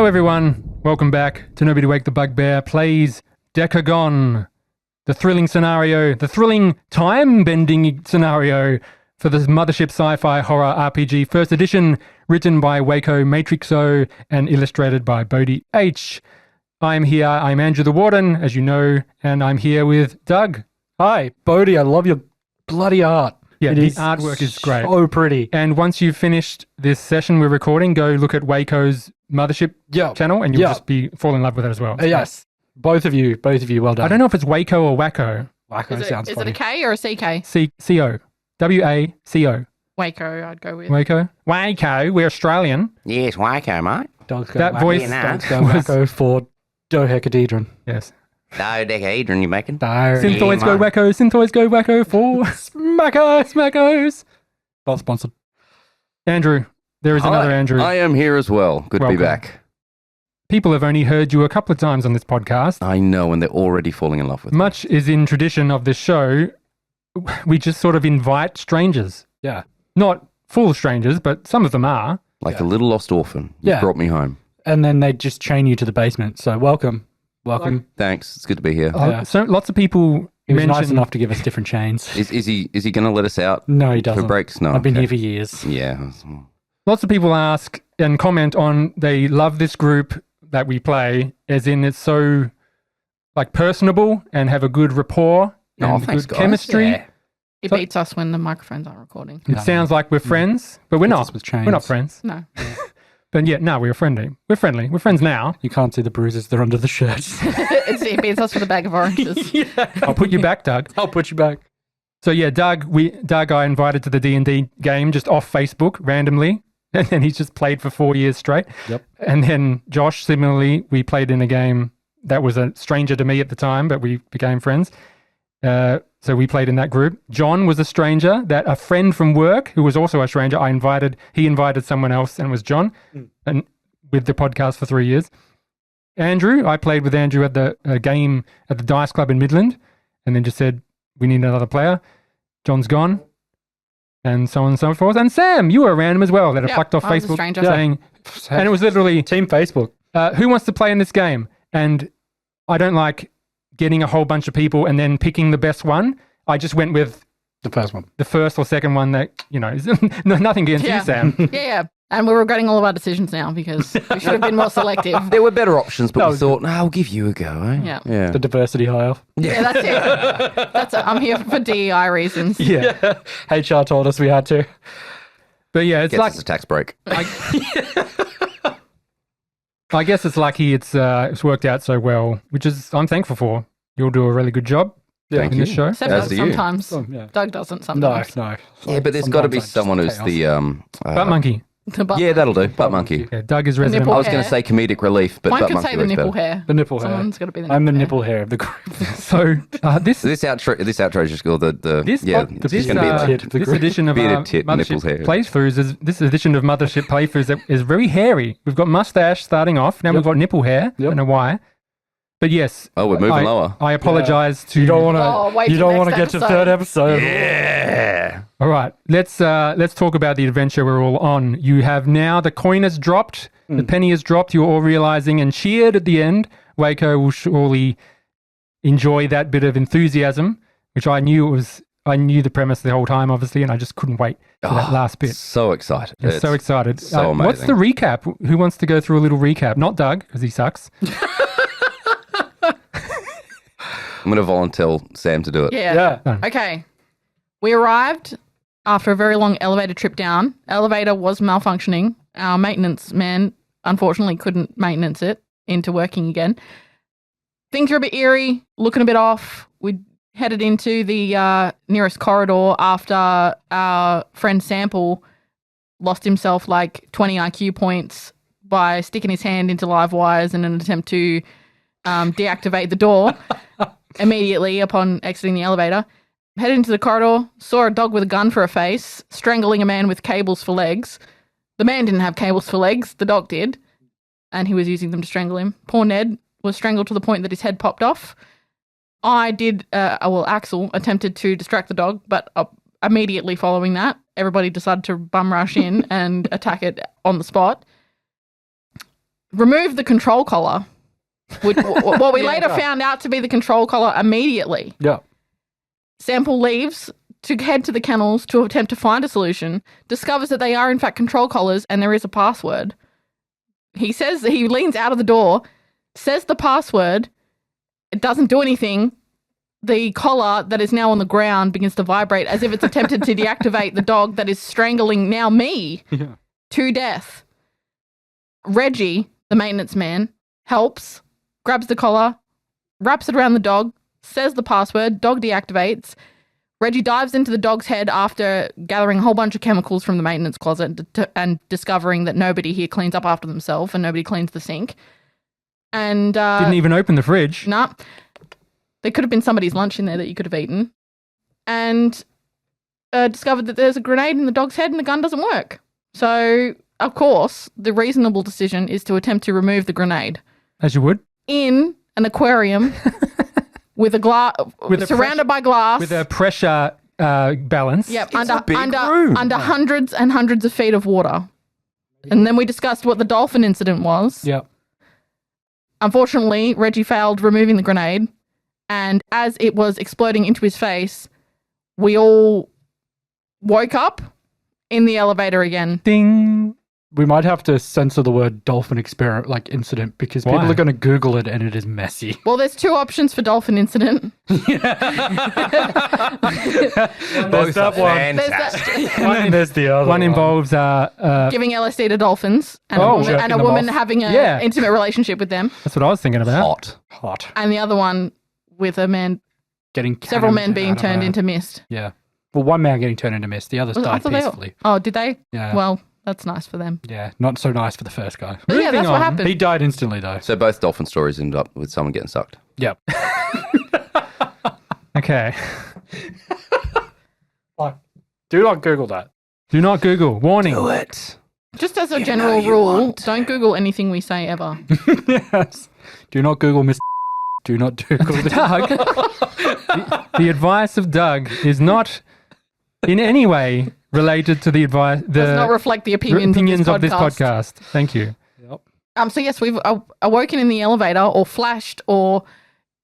Hello everyone, welcome back to Nobody Wake the Bugbear Plays Decagone, the thrilling scenario, the thrilling time-bending scenario for the Mothership Sci-Fi Horror RPG First Edition, written by Waco Matrixo and illustrated by Bodie H. I'm here, I'm Andrew the Warden, as you know, and I'm here with Doug. Hi, Bodie, I love your bloody art. Yeah, the artwork is great. So pretty. And once you've finished this session we're recording, go look at Waco's Mothership channel and you'll just fall in love with it as well. Yes. Both of you, well done. I don't know if it's Waco or Waco. Waco sounds Is funny. it a K or a CK? C-O. W-A-C-O. Waco, I'd go with. Waco. Waco, we're Australian. Yes, Waco, mate. Dogs go That Waco. voice Dogs go Waco for dodecahedron. Yes. Dodecahedron, you making? Synthoids go man. Waco, Synthoids go Waco for Smackos. Not sponsored. Andrew, there is another Andrew. I am here as well. Good to be Welcome. back. People have only heard you a couple of times on this podcast. I know, and they're already falling in love with me. Much is in tradition of this show. We just sort of invite strangers. Yeah. Not full strangers, but some of them are. Like a little lost orphan. You Yeah. brought me home. And then they just chain you to the basement. So welcome. Thanks. It's good to be here. Yeah. So lots of people He was mention... nice enough to give us different chains. Is he going to let us out No, he for doesn't. breaks? No. I've been okay. here for years. Yeah. Lots of people ask and comment on they love this group that we play, as in it's so like personable and have a good rapport Oh, and thanks, good guys. chemistry. Yeah. It So- beats us when the microphones aren't recording. It sounds like we're friends, but we're It's not. just with chains. We're not friends. No. But yeah, no, we're friendly. We're friendly. We're friends now. You can't see the bruises. They're under the shirts. It beats us with a bag of oranges. I'll put you back, Doug. I'll put you back. So yeah, Doug I invited to the D&D game just off Facebook randomly. And then he's just played for 4 years straight. Yep. And then Josh, similarly, we played in a game that was a stranger to me at the time, but we became friends. So we played in that group. John was a stranger that a friend from work, who was also a stranger, he invited someone else, and it was John, and with the podcast for 3 years. Andrew, I played with Andrew at the game at the Dice Club in Midland, and then just said, we need another player. John's gone. And so on and so forth. And Sam, you were around him as well, that I Yeah, plucked off I was a Facebook stranger. saying, and it was literally, Team Facebook. who wants to play in this game? And I don't like getting a whole bunch of people and then picking the best one. I just went with The first one. the first or second one that, is nothing against Yeah. you, Sam. Yeah. And we're regretting all of our decisions now because we should have been more selective. There were better options, but That we was thought, no, I'll give you a go, eh? Yeah. Yeah. The diversity hire. Yeah, that's it. That's it. I'm here for DEI reasons. Yeah. HR told us we had to. But yeah, it's Gets like, us a tax break. I guess it's lucky it's worked out so well, which is, I'm thankful for. You'll do a really good job Thank in you. this show. Except As Doug do you. sometimes. Oh, yeah. Doug doesn't No, sometimes. no. Yeah, but there's got to be Sometimes I just someone who's chaos. the... Butt monkey. The butt- Yeah, that'll do. Butt monkey. Yeah, Doug is resident. nipple I was going hair. to say comedic relief, but One butt could monkey say the works nipple better. hair. The nipple hair. Someone's got to be the nipple I'm the hair. nipple hair of the group. So this This outro is just called the This, yeah. pod- it's this, gonna be uh, like, tit of the this group. edition of Bearded tit, nipples, hair. Mothership playthroughs is this edition of Mothership playthroughs is very hairy. We've got mustache starting off. Now we've got nipple hair. I Yep. don't know why, but yes. oh, we're moving lower. I apologise to You don't want to. Oh, wait you till don't want to next get to episode. third episode. Yeah. All right, let's talk about the adventure we're all on. You have now the coin has dropped, the penny has dropped. You're all realising and cheered at the end. Waco will surely enjoy that bit of enthusiasm, which I knew the premise the whole time, obviously, and I just couldn't wait for that last bit. So excited. I'm so excited. so What's amazing. the recap? Who wants to go through a little recap? Not Doug, because he sucks. I'm going to volunteer Sam to do it. Yeah. Yeah. Okay. We arrived after a very long elevator trip down. Elevator was malfunctioning. Our maintenance man unfortunately couldn't maintenance it into working again. Things are a bit eerie, looking a bit off. We headed into the nearest corridor after our friend Sample lost himself like 20 IQ points by sticking his hand into live wires in an attempt to deactivate the door immediately upon exiting the elevator. Headed into the corridor, saw a dog with a gun for a face, strangling a man with cables for legs. The man didn't have cables for legs, the dog did, and he was using them to strangle him. Poor Ned was strangled to the point that his head popped off. Axel attempted to distract the dog, but immediately following that, everybody decided to bum rush in and attack it on the spot. remove the control collar, which, what we later found out to be the control collar immediately. Yeah. Sample leaves to head to the kennels to attempt to find a solution, discovers that they are in fact control collars and there is a password. He says that he leans out of the door, says the password, it doesn't do anything. The collar that is now on the ground begins to vibrate as if it's attempted to deactivate the dog that is strangling now me to death. Reggie, the maintenance man, helps, grabs the collar, wraps it around the dog, says the password, dog deactivates. Reggie dives into the dog's head after gathering a whole bunch of chemicals from the maintenance closet and discovering that nobody here cleans up after themselves and nobody cleans the sink. And didn't even open the fridge. Nah. There could have been somebody's lunch in there that you could have eaten. And discovered that there's a grenade in the dog's head and the gun doesn't work. So, of course, the reasonable decision is to attempt to remove the grenade. As you would. In an aquarium with a glass, surrounded by glass. With a pressure balance. Yep, It's under hundreds and hundreds of feet of water. And then we discussed what the dolphin incident was. Yep. Unfortunately, Reggie failed removing the grenade. And as it was exploding into his face, we all woke up in the elevator again. Ding. We might have to censor the word dolphin incident because people are going to Google it and it is messy. Well, there's two options for dolphin incident. Both are fantastic. And there's the other One involves giving LSD to dolphins and a woman having an intimate relationship with them. That's what I was thinking about. Hot. And the other one with a man, several men being turned into mist. Yeah. Well, one man getting turned into mist. The others died peacefully. Did they? Yeah. Well, that's nice for them. Yeah. Not so nice for the first guy. But yeah, that's what happened. He died instantly, though. So both dolphin stories end up with someone getting sucked. Yep. Okay. Do not Google that. Do not Google. Warning. Do it. Just as a general rule, don't Google anything we say ever. Yes. Do not Google Miss. Do not Google this. Doug. The advice of Doug is not in any way related to the advice. Does not reflect the opinions of this podcast. Thank you. Yep. So yes, we've awoken in the elevator, or flashed, or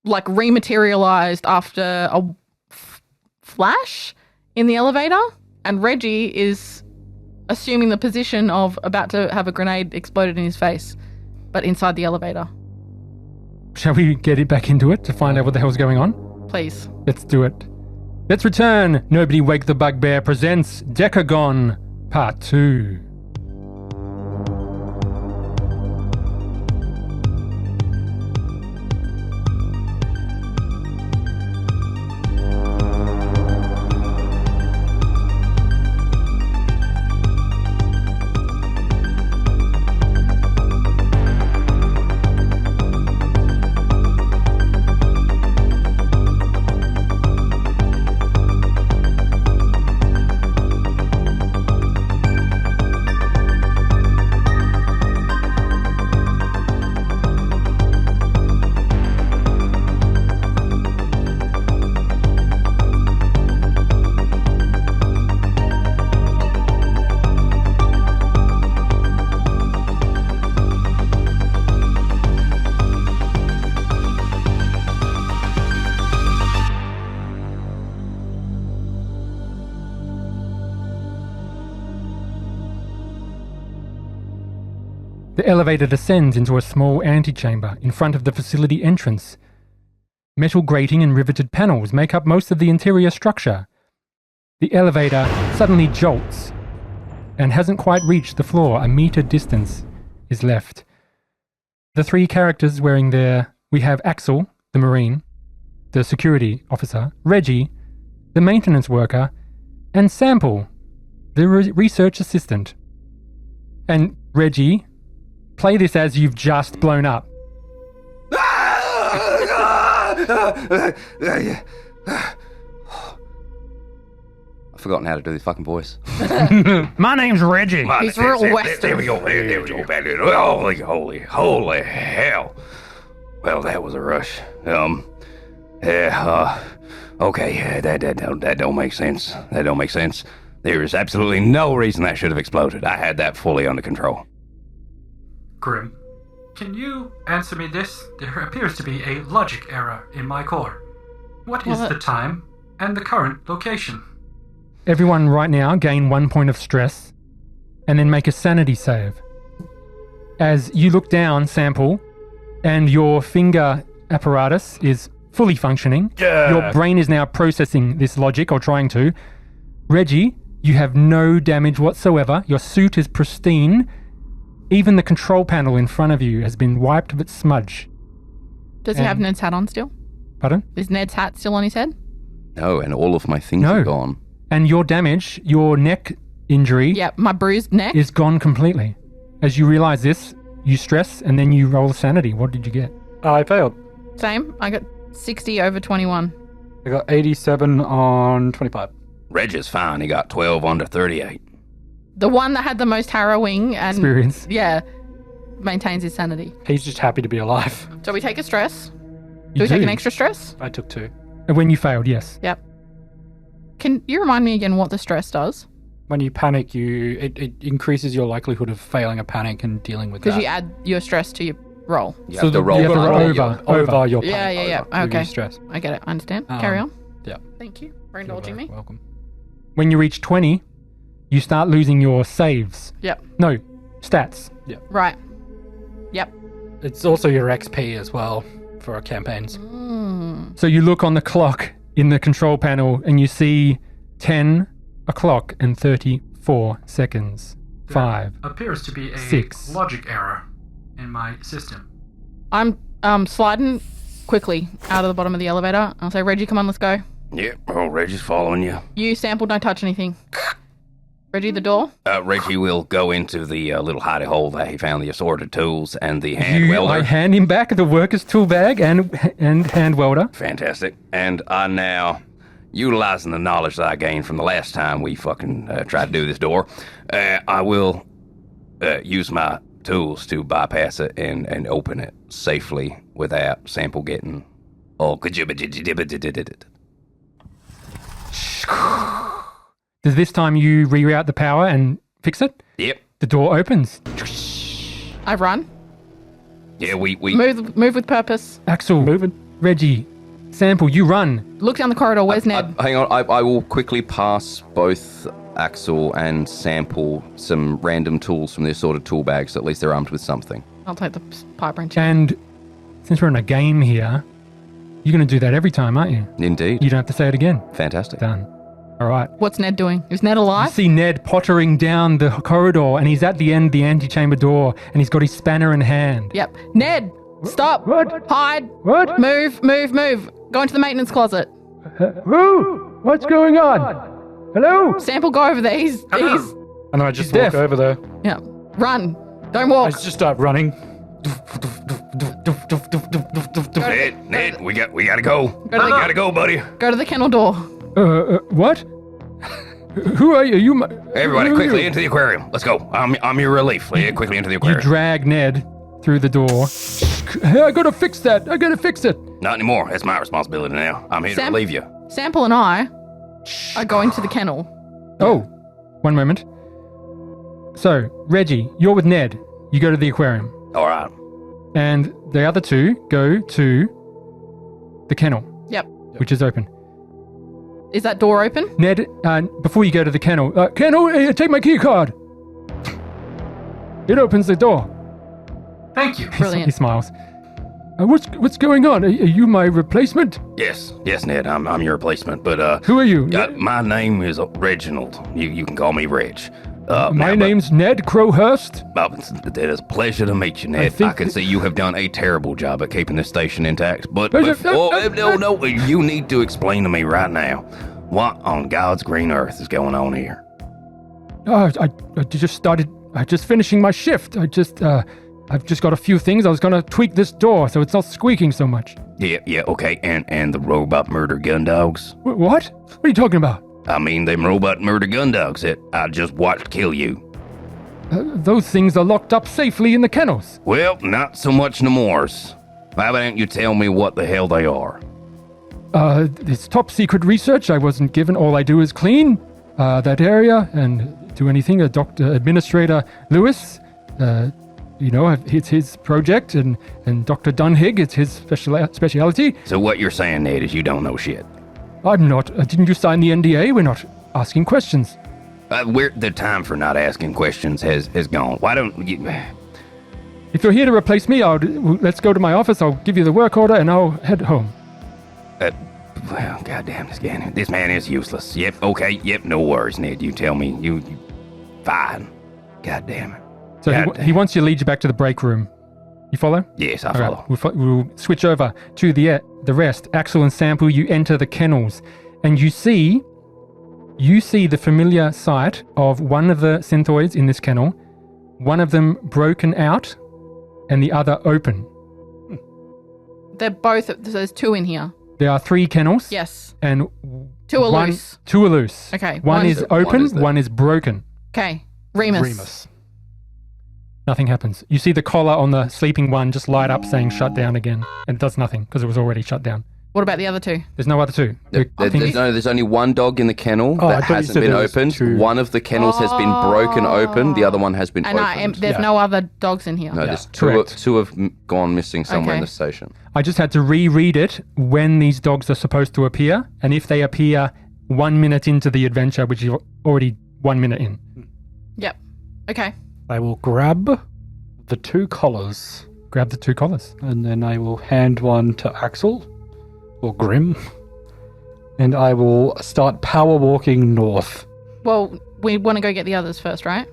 like rematerialized after a flash in the elevator, and Reggie is assuming the position of about to have a grenade exploded in his face, but inside the elevator. Shall we get it back into it to find out what the hell's going on? Please. Let's do it. Let's return. Nobody Wake the Bugbear presents Decagone Part 2. The elevator descends into a small antechamber in front of the facility entrance. Metal grating and riveted panels make up most of the interior structure. The elevator suddenly jolts and hasn't quite reached the floor. A meter distance is left. The three characters wearing we have Axel, the Marine, the security officer, Reggie, the maintenance worker, and Sample, the research assistant. And Reggie, play this as you've just blown up. I've forgotten how to do the fucking voice. My name's Reggie. He's real western. There we go. Holy hell. Well, that was a rush. Okay, that don't make sense. That don't make sense. There is absolutely no reason that should have exploded. I had that fully under control. Grim. Can you answer me this? There appears to be a logic error in my core. What is the time and the current location? Everyone right now gain 1 point of stress and then make a sanity save. As you look down, Sample, and your finger apparatus is fully functioning. Yeah. Your brain is now processing this logic, or trying to. Reggie, you have no damage whatsoever. Your suit is pristine. Even the control panel in front of you has been wiped of its smudge. Does he have Ned's hat on still? Pardon? Is Ned's hat still on his head? No, and all of my things are gone. And your damage, your neck injury, Yeah, my bruised neck. is gone completely. As you realize this, you stress and then you roll sanity. What did you get? I failed. Same. I got 60 over 21. I got 87 on 25. Reg is fine. He got 12 under 38. The one that had the most harrowing and Experience. yeah, maintains his sanity. He's just happy to be alive. So we take a stress. You Do we take do. an extra stress? I took 2. When you failed, yes. Yep. Can you remind me again what the stress does? When you panic, it increases your likelihood of failing a panic and dealing with that. Because you add your stress to your roll. You have to roll you have to for roll it. over your Yeah, panic. yeah, yeah. With Okay. your stress. I get it. I understand. Carry on. Yeah. Thank you for indulging me. Welcome. When you reach 20, you start losing your saves. Yep. No, stats. Right. Yep. It's also your XP as well for our campaigns. So you look on the clock in the control panel and you see 10 o'clock and 34 seconds. 5. Appears to be a 6. logic error in my system. I'm sliding quickly out of the bottom of the elevator. I'll say, Reggie, come on, let's go. Yeah, oh, Reggie's following you. You, Sample, don't touch anything. Reggie, the door. Reggie will go into the little hidey hole that he found the assorted tools and the hand I welder. hand him back the worker's tool bag and hand welder. Fantastic. And I now, utilizing the knowledge that I gained from the last time we fucking tried to do this door, I will use my tools to bypass it and open it safely without Sample getting all kajibba. Does this time you reroute the power and fix it? Yep. The door opens. I run. Yeah, we Move with purpose. Axel, Moving. Reggie, Sample, you run. Look down the corridor. Where's Ned? Hang on, I will quickly pass both Axel and Sample some random tools from their sorted tool bags, so at least they're armed with something. I'll take the pipe wrench. And since we're in a game here, you're going to do that every time, aren't you? Indeed. You don't have to say it again. Fantastic. Done. All right. What's Ned doing? Is Ned You alive? see Ned pottering down the corridor, and he's at the end of the antechamber door, and he's got his spanner in hand. Yep. Ned, stop. What? Hide. What? Move. Go into the maintenance closet. Who? What's going on? Hello? Sample, go over there. He's And I just He's walk deaf. over there. yeah. Run. Don't I walk. just start running. Ned, we gotta go. We gotta go, buddy. Go to the kennel door. What? Who are you? You my, Everybody, who are quickly you? into the aquarium. Let's go. I'm your relief. Yeah, quickly into the You aquarium. drag Ned through the door. Hey, I gotta fix that. I gotta fix it. Not anymore. That's my responsibility now. I'm here to Sam- relieve you. Sample and I are going to the kennel. Oh, one moment. So, Reggie, you're with Ned. You go to the aquarium. All right. And the other two go to the kennel, Yep. which is open. Is that door open? Ned, before you go to the kennel, take my key card. It opens the door. Thank you. He Brilliant. smiles. What's going on? Are you my replacement? Yes, Ned. I'm your replacement. But Who are you? my name is Reginald. You can call me Reg. My name's Ned Crowhurst. It is a pleasure to meet you, Ned. I think can see you have done a terrible job at keeping this station intact. But No, no, you need to explain to me right now what on God's green earth is going on here. I just finishing my shift. I've just got a few things. I was gonna tweak this door so it's not squeaking so much. Yeah, okay. And the robot murder gun dogs? What? What are you talking about? I mean, them robot murder gun dogs that I just watched kill you. Those things are locked up safely in the kennels. Well, not so much no mores. Why don't you tell me what the hell they are? It's top secret research. I wasn't given. All I do is clean that area and do anything. Administrator Lewis it's his project, and Dr. Dunhig, it's his speciality. So what you're saying, Ned, is you don't know shit. I'm not. Didn't you sign the NDA? We're not asking questions. The time for not asking questions has gone. Why don't you... If you're here to replace me, let's go to my office. I'll give you the work order, and I'll head home. Well, goddamn, this man is useless. Yep, okay, yep, no worries, Ned. You tell me. You fine. Goddamn it. So he wants you to lead you back to the break room. You follow? Yes, I All follow. right, we'll switch over to the rest. Axel and Sample, you enter the kennels, and you see the familiar sight of one of the synthoids in this kennel, one of them broken out, and the other open. They're both. There's two in here. There are 3 kennels. Yes. And two are loose. 2 are loose. Okay. One is open, one is broken. Okay. Remus. Nothing happens. You see the collar on the sleeping one just light up saying shut down again. And it does nothing because it was already shut down. What about the other 2? There's no other 2. There's only one dog in the kennel that hasn't been opened. 2. One of the kennels has been broken open. The other one has been opened. There's no other dogs in here. No, there's Correct. two have gone missing somewhere in the station. I just had to reread it when these dogs are supposed to appear, and if they appear 1 minute into the adventure, which is already 1 minute in. Yep. Okay. I will grab the 2 collars. Grab the 2 collars. And then I will hand one to Axel, or Grim, and I will start power walking north. Well, we want to go get the others first, right?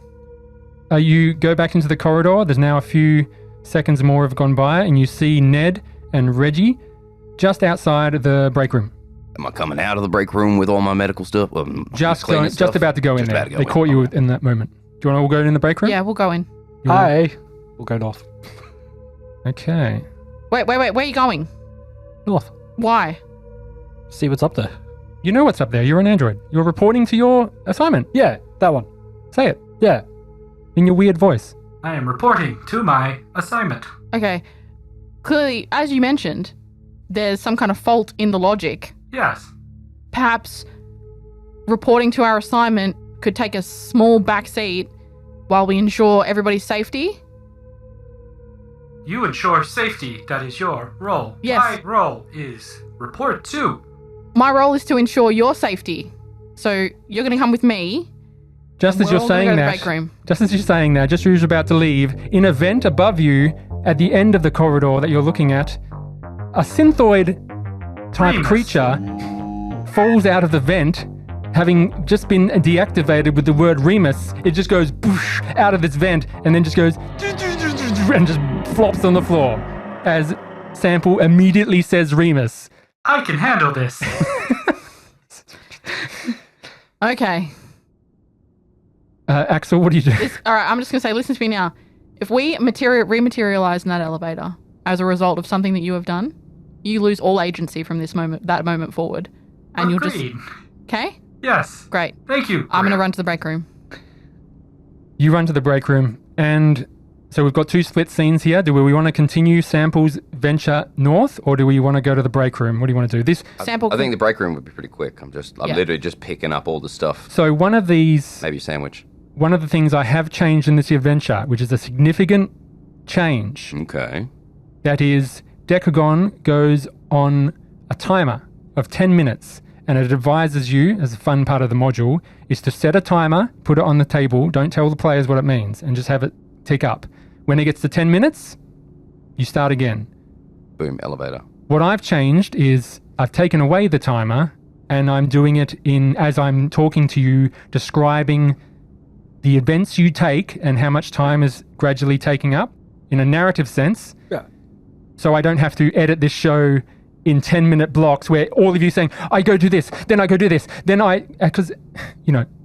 You go back into the corridor. There's now a few seconds more have gone by, and you see Ned and Reggie just outside the break room. Am I coming out of the break room with all my medical stuff? Just about to go in there. They caught you in that moment. Do you want to all go in the break room? Yeah, we'll go in. We'll go north. Okay. Wait. Where are you going? North. Why? See what's up there. You know what's up there. You're an android. You're reporting to your assignment. Yeah, that one. Say it. Yeah. In your weird voice. I am reporting to my assignment. Okay. Clearly, as you mentioned, there's some kind of fault in the logic. Yes. Perhaps reporting to our assignment could take a small back seat while we ensure everybody's safety. You ensure safety. That is your role. Yes. My role is report to. My role is to ensure your safety. So you're going to come with me. Just as We're you're all gonna saying go to the that, break room. just as you're saying that, just as you're about to leave, in a vent above you, at the end of the corridor that you're looking at, a synthoid-type Remus. creature falls out of the vent, having just been deactivated with the word Remus. It just goes boosh out of this vent, and then just goes and just flops on the floor as Sample immediately says Remus. I can handle this. Okay. Axel, what do you do? All right, I'm just going to say, listen to me now. If we rematerialize in that elevator as a result of something that you have done, you lose all agency from that moment forward. And you'll just... Agreed. Okay? Yes. Great. Thank you. I'm going to run to the break room. You run to the break room, and so we've got 2 split scenes here. Do we want to continue Sample's venture north, or do we want to go to the break room? What do you want to do? This Sample. I think the break room would be pretty quick. I'm literally just picking up all the stuff. So one of these... Maybe a sandwich. One of the things I have changed in this adventure, which is a significant change, Okay. that is, Decagone goes on a timer of 10 minutes, and it advises you, as a fun part of the module, is to set a timer, put it on the table, don't tell the players what it means, and just have it tick up. When it gets to 10 minutes, you start again. Boom, elevator. What I've changed is I've taken away the timer, and I'm doing it as I'm talking to you, describing the events you take and how much time is gradually taking up in a narrative sense. Yeah. So I don't have to edit this show in 10-minute blocks where all of you saying, I go do this, then I go do this, then because,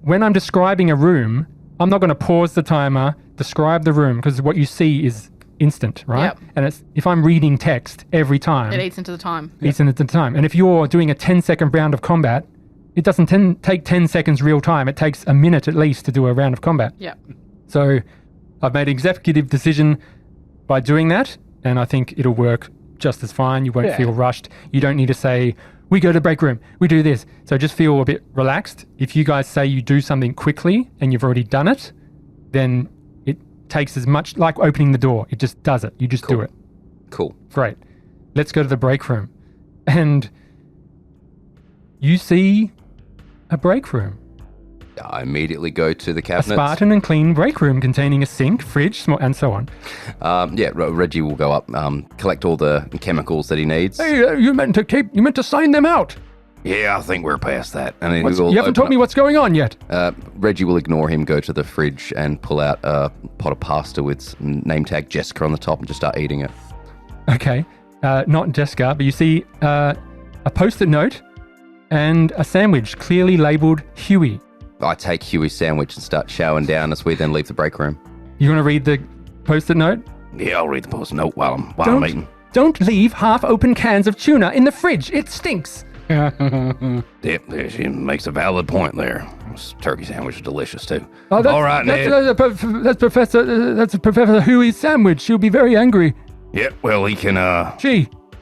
when I'm describing a room, I'm not going to pause the timer, describe the room, because what you see is instant, right? Yep. And if I'm reading text every time, It eats into the time. eats into the time. And if you're doing a 10-second round of combat, it doesn't take 10 seconds real time. It takes a minute at least to do a round of combat. Yeah. So I've made an executive decision by doing that, and I think it'll work just as fine. You won't feel rushed. You don't need to say, we go to the break room, we do this. So just feel a bit relaxed. If you guys say you do something quickly and you've already done it, then it takes as much, like opening the door. It just does it. You just do it. Cool. Great. Let's go to the break room. And you see a break room. I immediately go to the A cabinets. Spartan and clean break room containing a sink, fridge, and so on. Reggie will go up, collect all the chemicals that he needs. Hey, you meant to sign them out. Yeah, I think we're past that. And then You haven't told me what's going on yet. Reggie will ignore him, go to the fridge and pull out a pot of pasta with name tag Jessica on the top and just start eating it. Okay. Not Jessica, but you see a post-it note and a sandwich clearly labeled Huey. I take Huey's sandwich and start chowing down as we then leave the break room. You want to read the post-it note? Yeah, I'll read the post note while I'm eating. Don't leave half-open cans of tuna in the fridge. It stinks. Yep, she makes a valid point there. This turkey sandwich is delicious too. Oh, All right, Ned. That's Professor Huey's sandwich. She'll be very angry. Yep, well, he can,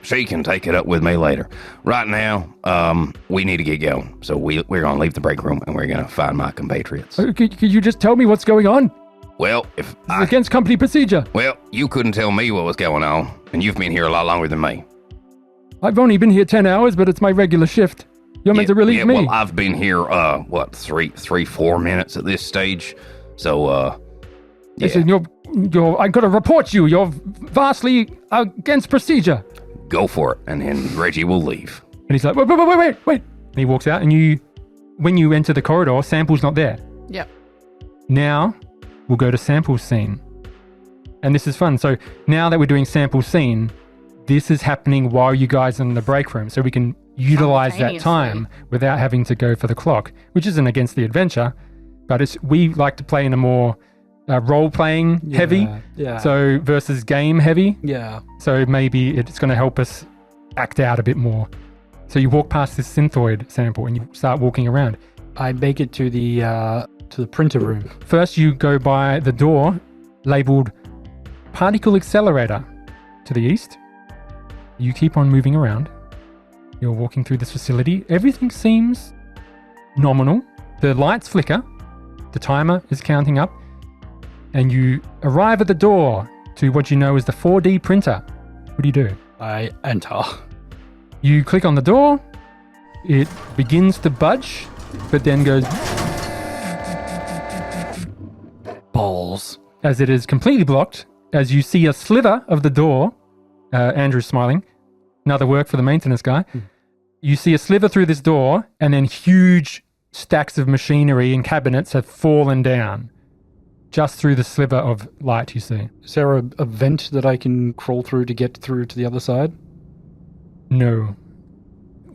she can take it up with me later. Right now, we need to get going. So we're going to leave the break room and we're going to find my compatriots. Could you just tell me what's going on? Well, It's against company procedure. Well, you couldn't tell me what was going on, and you've been here a lot longer than me. I've only been here 10 hours, but it's my regular shift. You're meant to relieve me. Well, I've been here, 4 minutes at this stage. So, Listen, I got to report you. You're vastly against procedure. Go for it, and then Reggie will leave. And he's like, wait. And he walks out, and when you enter the corridor, Sample's not there. Yep. Now, we'll go to Sample's scene. And this is fun. So now that we're doing Sample's scene, this is happening while you guys are in the break room. So we can utilize that time without having to go for the clock, which isn't against the adventure, but we like to play in a more role-playing heavy. Yeah. So versus game heavy. Yeah. So maybe it's going to help us act out a bit more. So you walk past this synthoid Sample and you start walking around. I make it to the printer room. First, you go by the door labeled Particle Accelerator to the east. You keep on moving around. You're walking through this facility. Everything seems nominal. The lights flicker. The timer is counting up. And you arrive at the door to what you know is the 4D printer. What do you do? I enter. You click on the door. It begins to budge, but then goes Balls. as it is completely blocked. As you see a sliver of the door, Andrew's smiling. Another work for the maintenance guy. You see a sliver through this door, and then huge stacks of machinery and cabinets have fallen down. Just through the sliver of light you see. Is there a vent that I can crawl through to get through to the other side? No.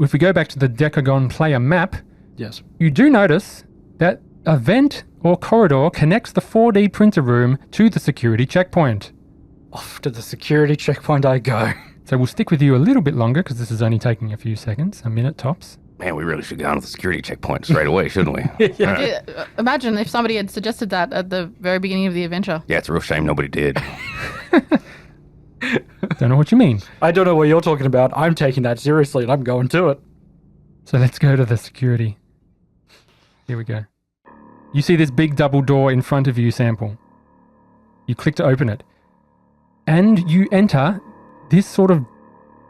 If we go back to the Decagone player map, Yes. you do notice that a vent or corridor connects the 4D printer room to the security checkpoint. Off to the security checkpoint I go. So we'll stick with you a little bit longer because this is only taking a few seconds, a minute tops. Man, we really should have gone to the security checkpoint straight away, shouldn't we? All right. Imagine if somebody had suggested that at the very beginning of the adventure. Yeah, it's a real shame nobody did. Don't know what you mean. I don't know what you're talking about. I'm taking that seriously and I'm going to it. So let's go to the security. Here we go. You see this big double door in front of you, Sample. You click to open it. And you enter this sort of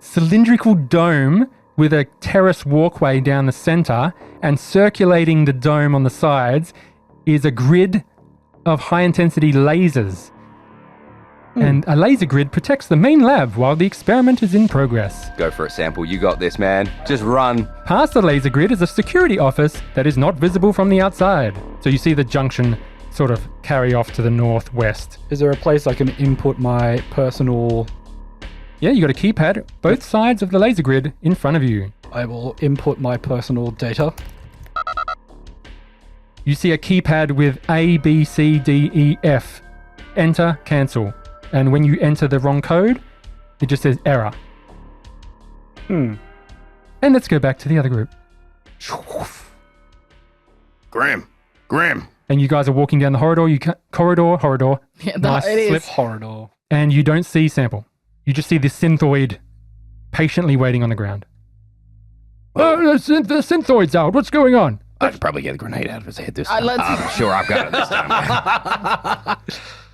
cylindrical dome with a terrace walkway down the center, and circulating the dome on the sides is a grid of high-intensity lasers. And a laser grid protects the main lab while the experiment is in progress. Go for it, Sample. You got this, man. Just run. Past the laser grid is a security office that is not visible from the outside. So you see the junction sort of carry off to the northwest. Is there a place I can input my personal... Yeah, you got a keypad, both sides of the laser grid in front of you. I will input my personal data. You see a keypad with A, B, C, D, E, F. Enter, cancel. And when you enter the wrong code, it just says error. And let's go back to the other group. Grim. And you guys are walking down the corridor. Yeah, Nice it slip. is. Corridor. And you don't see Sample. You just see this synthoid patiently waiting on the ground. Oh, the synthoid's out. What's going on? I should probably get a grenade out of his head this time. Let's- I'm sure I've got it this time.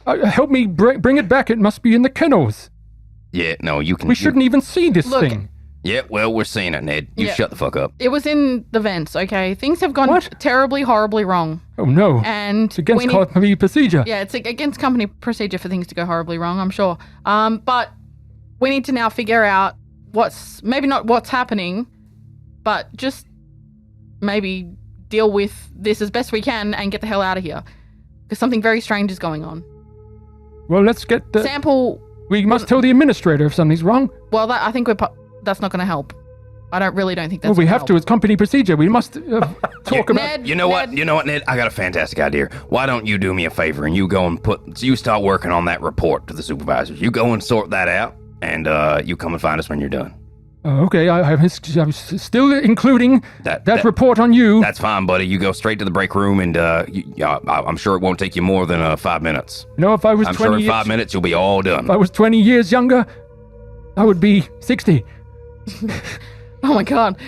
Help me bring it back. It must be in the kennels. Yeah, no, you can... We shouldn't even see this Look, thing. Yeah, well, we're seeing it, Ned. You Yeah. shut the fuck up. It was in the vents, okay? Things have gone terribly, horribly wrong. Oh, no. And It's against company procedure. Yeah, it's against company procedure for things to go horribly wrong, I'm sure. But we need to now figure out maybe not what's happening, but just maybe deal with this as best we can and get the hell out of here. Because something very strange is going on. Well, let's get the... Sample... We must tell the administrator if something's wrong. Well, I think that's not going to help. I don't think that's Well, we gonna have help. to. It's company procedure. We must talk about... Ned, You know what, Ned? I got a fantastic idea. Why don't you do me a favor and you start working on that report to the supervisors. You go and sort that out, and you come and find us when you're done. Okay, I'm still including that report on you. That's fine, buddy. You go straight to the break room, and I'm sure it won't take you more than 5 minutes. You know, if I was I'm 20 sure in 5 minutes you'll be all done. If I was 20 years younger, I would be 60. Oh my god.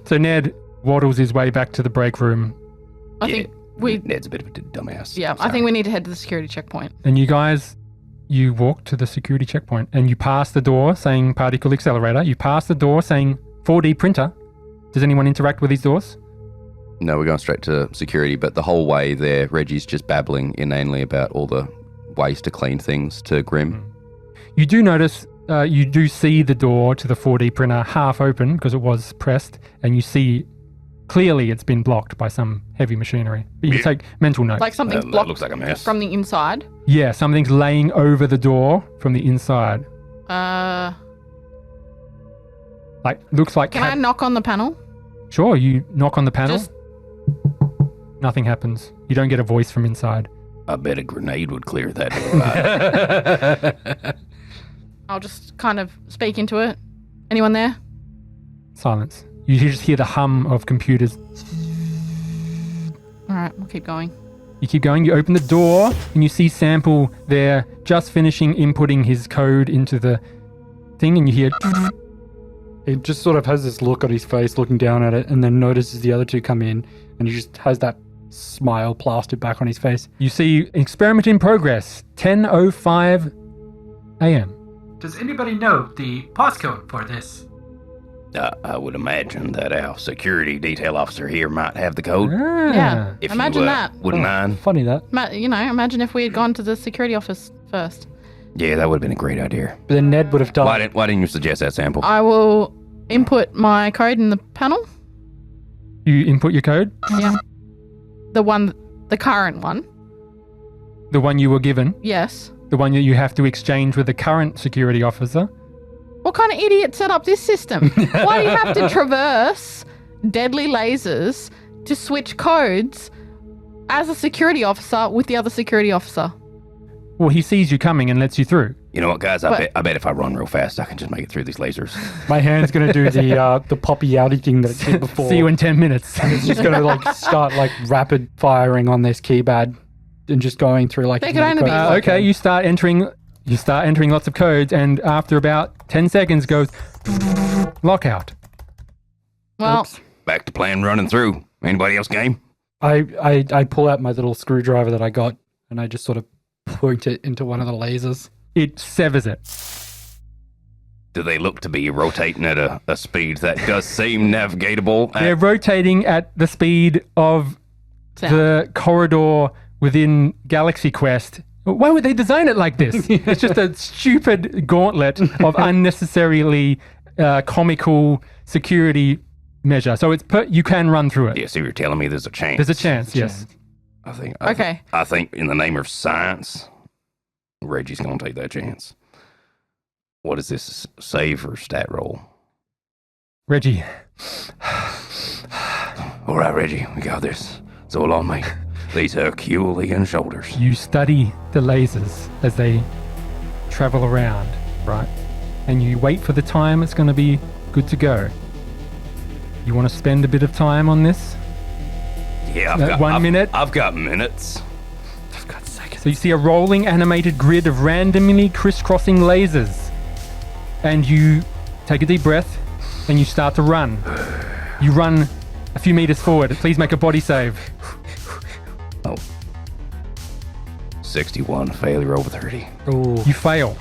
So Ned waddles his way back to the break room. I think Ned's a bit of a dumbass. Yeah, I think we need to head to the security checkpoint. And you walk to the security checkpoint and you pass the door saying particle accelerator. You pass the door saying 4D printer. Does anyone interact with these doors? No, we're going straight to security, but the whole way there, Reggie's just babbling inanely about all the ways to clean things to Grim. You do notice, you do see the door to the 4D printer half open because it was pressed, and you see clearly it's been blocked by some heavy machinery. But you can take mental notes. Like something's blocked looks like a mess. from the inside. Yeah, something's laying over the door from the inside. Looks like... Can I knock on the panel? Sure, you knock on the panel. Nothing happens. You don't get a voice from inside. I bet a grenade would clear that door. I'll just kind of speak into it. Anyone there? Silence. You just hear the hum of computers. All right, we'll keep going. You keep going, you open the door, and you see Sample there just finishing inputting his code into the thing, and you hear... He just sort of has this look on his face, looking down at it, and then notices the other two come in, and he just has that smile plastered back on his face. You see experiment in progress, 10:05 a.m. Does anybody know the passcode for this? I would imagine that our security detail officer here might have the code. Yeah, If imagine you, that. Wouldn't mind. Funny that. Imagine if we had gone to the security office first. Yeah, that would have been a great idea. But then Ned would have done... Why didn't you suggest that, Sample? I will input my code in the panel. You input your code, Yeah. The current one. the one you were given, Yes. the one that you have to exchange with the current security officer. What kind of idiot set up this system? Why do you have to traverse deadly lasers to switch codes as a security officer with the other security officer? Well, he sees you coming and lets you through. You know what, guys? I bet if I run real fast, I can just make it through these lasers. My hand's going to do the poppy outy thing that it did before. See you in 10 minutes. It's just going to start rapid firing on this keypad and just going through They could only be Okay, you start entering lots of codes, and after about 10 seconds goes lockout. Well, Oops. Back to plan running through. Anybody else game? I pull out my little screwdriver that I got, and I just sort of point it into one of the lasers. It severs it. Do they look to be rotating at a speed that does seem navigatable? They're rotating at the speed of sound. the corridor within Galaxy Quest. Why would they design it like this? It's just a stupid gauntlet of unnecessarily comical security measure. So you can run through it. Yeah, so you're telling me there's a chance. There's a chance, yes. I think in the name of science, Reggie's going to take that chance. What is this, save or stat roll? Reggie. All right, Reggie, we got this. So long, mate. These Herculean shoulders. You study the lasers as they travel around, right? And you wait for the time it's going to be good to go. You want to spend a bit of time on this? Yeah, I've got minutes. I've got seconds. So you see a rolling animated grid of randomly crisscrossing lasers. And you take a deep breath and you start to run. You run a few meters forward. Please make a body save. Oh. 61, failure over 30. Oh, You fail.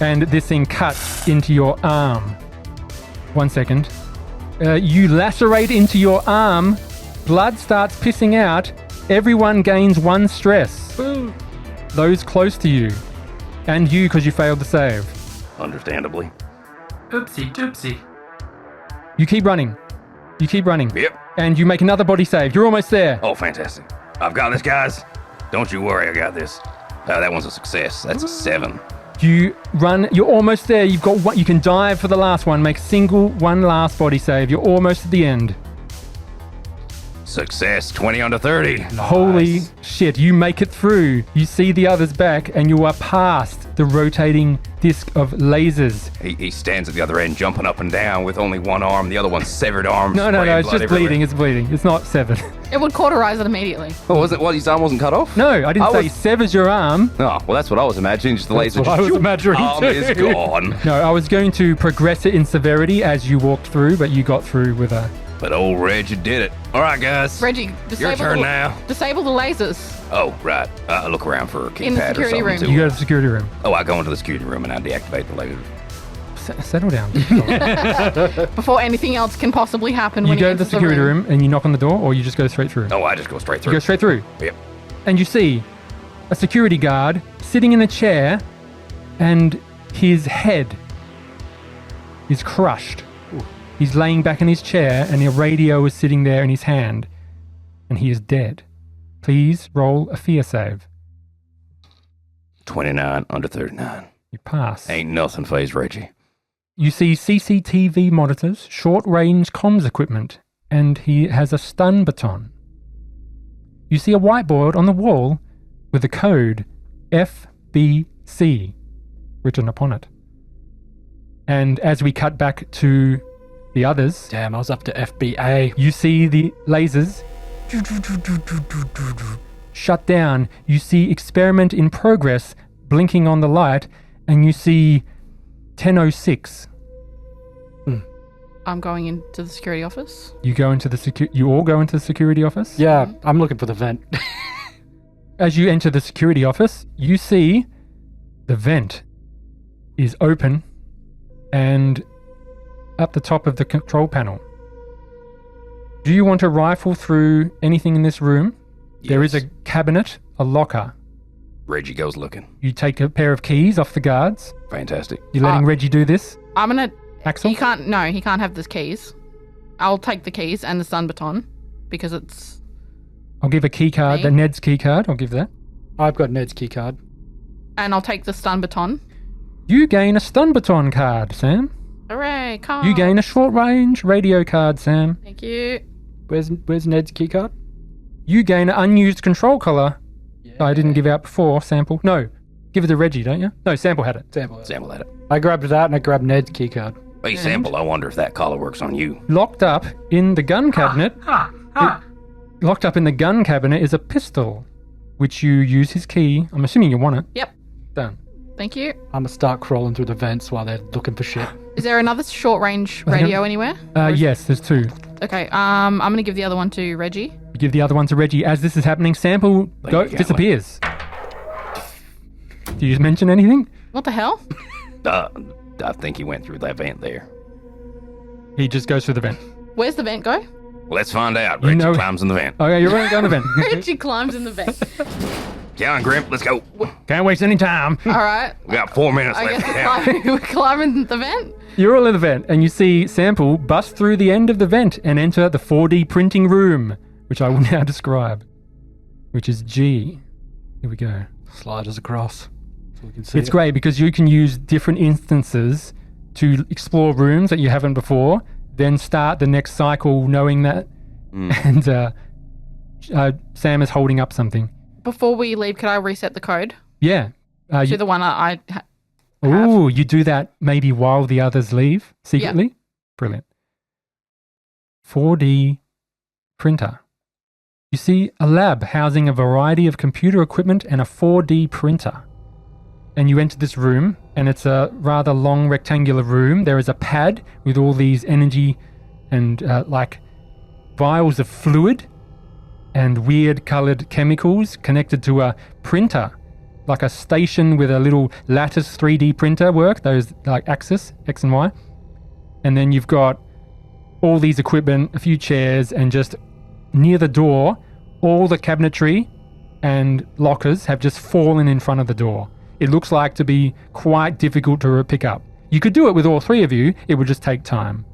And this thing cuts into your arm. 1 second. You lacerate into your arm. Blood starts pissing out. Everyone gains 1 stress. Those close to you. And you, because you failed to save. Understandably. Oopsie doopsie. You keep running. You keep running. Yep. And you make another body save. You're almost there. Oh, fantastic. I've got this, guys. Don't you worry, I got this. That one's a success. That's a 7. You run. You're almost there. You've got one. You can dive for the last one. Make one last body save. You're almost at the end. Success, 20 under 30. Holy shit, you make it through. You see the others back, and you are past the rotating disc of lasers. He stands at the other end, jumping up and down with only one arm, the other one's severed arm. No, spraying it's blood just everywhere. bleeding. It's bleeding. It's not severed. It would cauterize it immediately. Oh, was it? What, his arm wasn't cut off? No, I didn't I say was- severs your arm. Oh, well, that's what I was imagining. Just the laser. what I was imagining Arm too. is gone. No, I was going to progress it in severity as you walked through, but you got through with a... But old Reg, you did it. All right, guys. Reggie, disable turn now. Disable the lasers. Oh, right. I look around for a keypad In the or security something. room. too. You go to the security room. Oh, I go into the security room and I deactivate the laser. Settle down. Before anything else can possibly happen You when go he to the enters security room. room and you knock on the door, or you just go straight through? Oh, I just go straight You through. go straight through. Yep. And you see a security guard sitting in a chair, and his head is crushed. He's laying back in his chair, and a radio is sitting there in his hand, and he is dead. Please roll a fear save. 29 under 39. You pass. Ain't nothing phased Reggie. You see CCTV monitors, short-range comms equipment, and he has a stun baton. You see a whiteboard on the wall with the code FBC written upon it. And as we cut back to the others, damn, I was up to FBA. you see the lasers shut down. You see experiment in progress blinking on the light, and you see 10:06. I'm going into the security office. You go into the you all go into the security office. Yeah, I'm looking for the vent. As you enter the security office, you see the vent is open, and up the top of the control panel. Do you want to rifle through anything in this room? There is a Yes. cabinet, a locker. Reggie goes looking. You take a pair of keys off the guards. Fantastic. You're letting Reggie do this, I'm gonna. Axel? He can't. No, he can't have the keys. I'll take the keys and the stun baton because it's. I'll give a key card, Me? the Ned's key card. I'll give that. I've got Ned's key card. And I'll take the stun baton. You gain a stun baton card, Sam. Hooray! Car. You gain a short range radio card, Sam. Thank you. Where's Ned's key card? You gain an unused control collar. I didn't give out before. Sample. No. Give it to Reggie, don't you? No, Sample had it. Sample at it. I grabbed that and I grabbed Ned's key card. Hey, Sample, I wonder if that collar works on you. Locked up in the gun cabinet. Ah. Locked up in the gun cabinet is a pistol, which you use his key. I'm assuming you want it. Yep. Done. Thank you. I'm gonna start crawling through the vents while they're looking for shit. Is there another short range radio anywhere? Yes, there's 2. Okay. I'm gonna give the other one to Reggie. You give the other one to Reggie. As this is happening, Sample disappears. Do you mention anything? What the hell? I think he went through that vent there. He just goes through the vent. Where's the vent go? Let's find out. You Reggie know- climbs in the vent. Okay, you're going to go in the vent. Reggie climbs in the vent. Get on, Grimp. Let's go. Can't waste any time. All right. We got 4 minutes I left. guess we're climbing the vent. You're all in the vent, and you see Sample bust through the end of the vent and enter the 4D printing room, which I will now describe, which is G. Here we go. Slide us across so we can see It's it. great because you can use different instances to explore rooms that you haven't before, then start the next cycle knowing that. And Sam is holding up something. Before we leave, could I reset the code Yeah. to the one I Ooh, you do that maybe while the others leave secretly? Brilliant. 4D printer. You see a lab housing a variety of computer equipment and a 4D printer. And you enter this room, and it's a rather long rectangular room. There is a pad with all these energy and like vials of fluid and weird colored chemicals connected to a printer like a station with a little lattice 3D printer work, those like axis, X and Y. And then you've got all these equipment, a few chairs, and just near the door, all the cabinetry and lockers have just fallen in front of the door. It looks like to be quite difficult to pick up. You could do it with all three of you, it would just take time.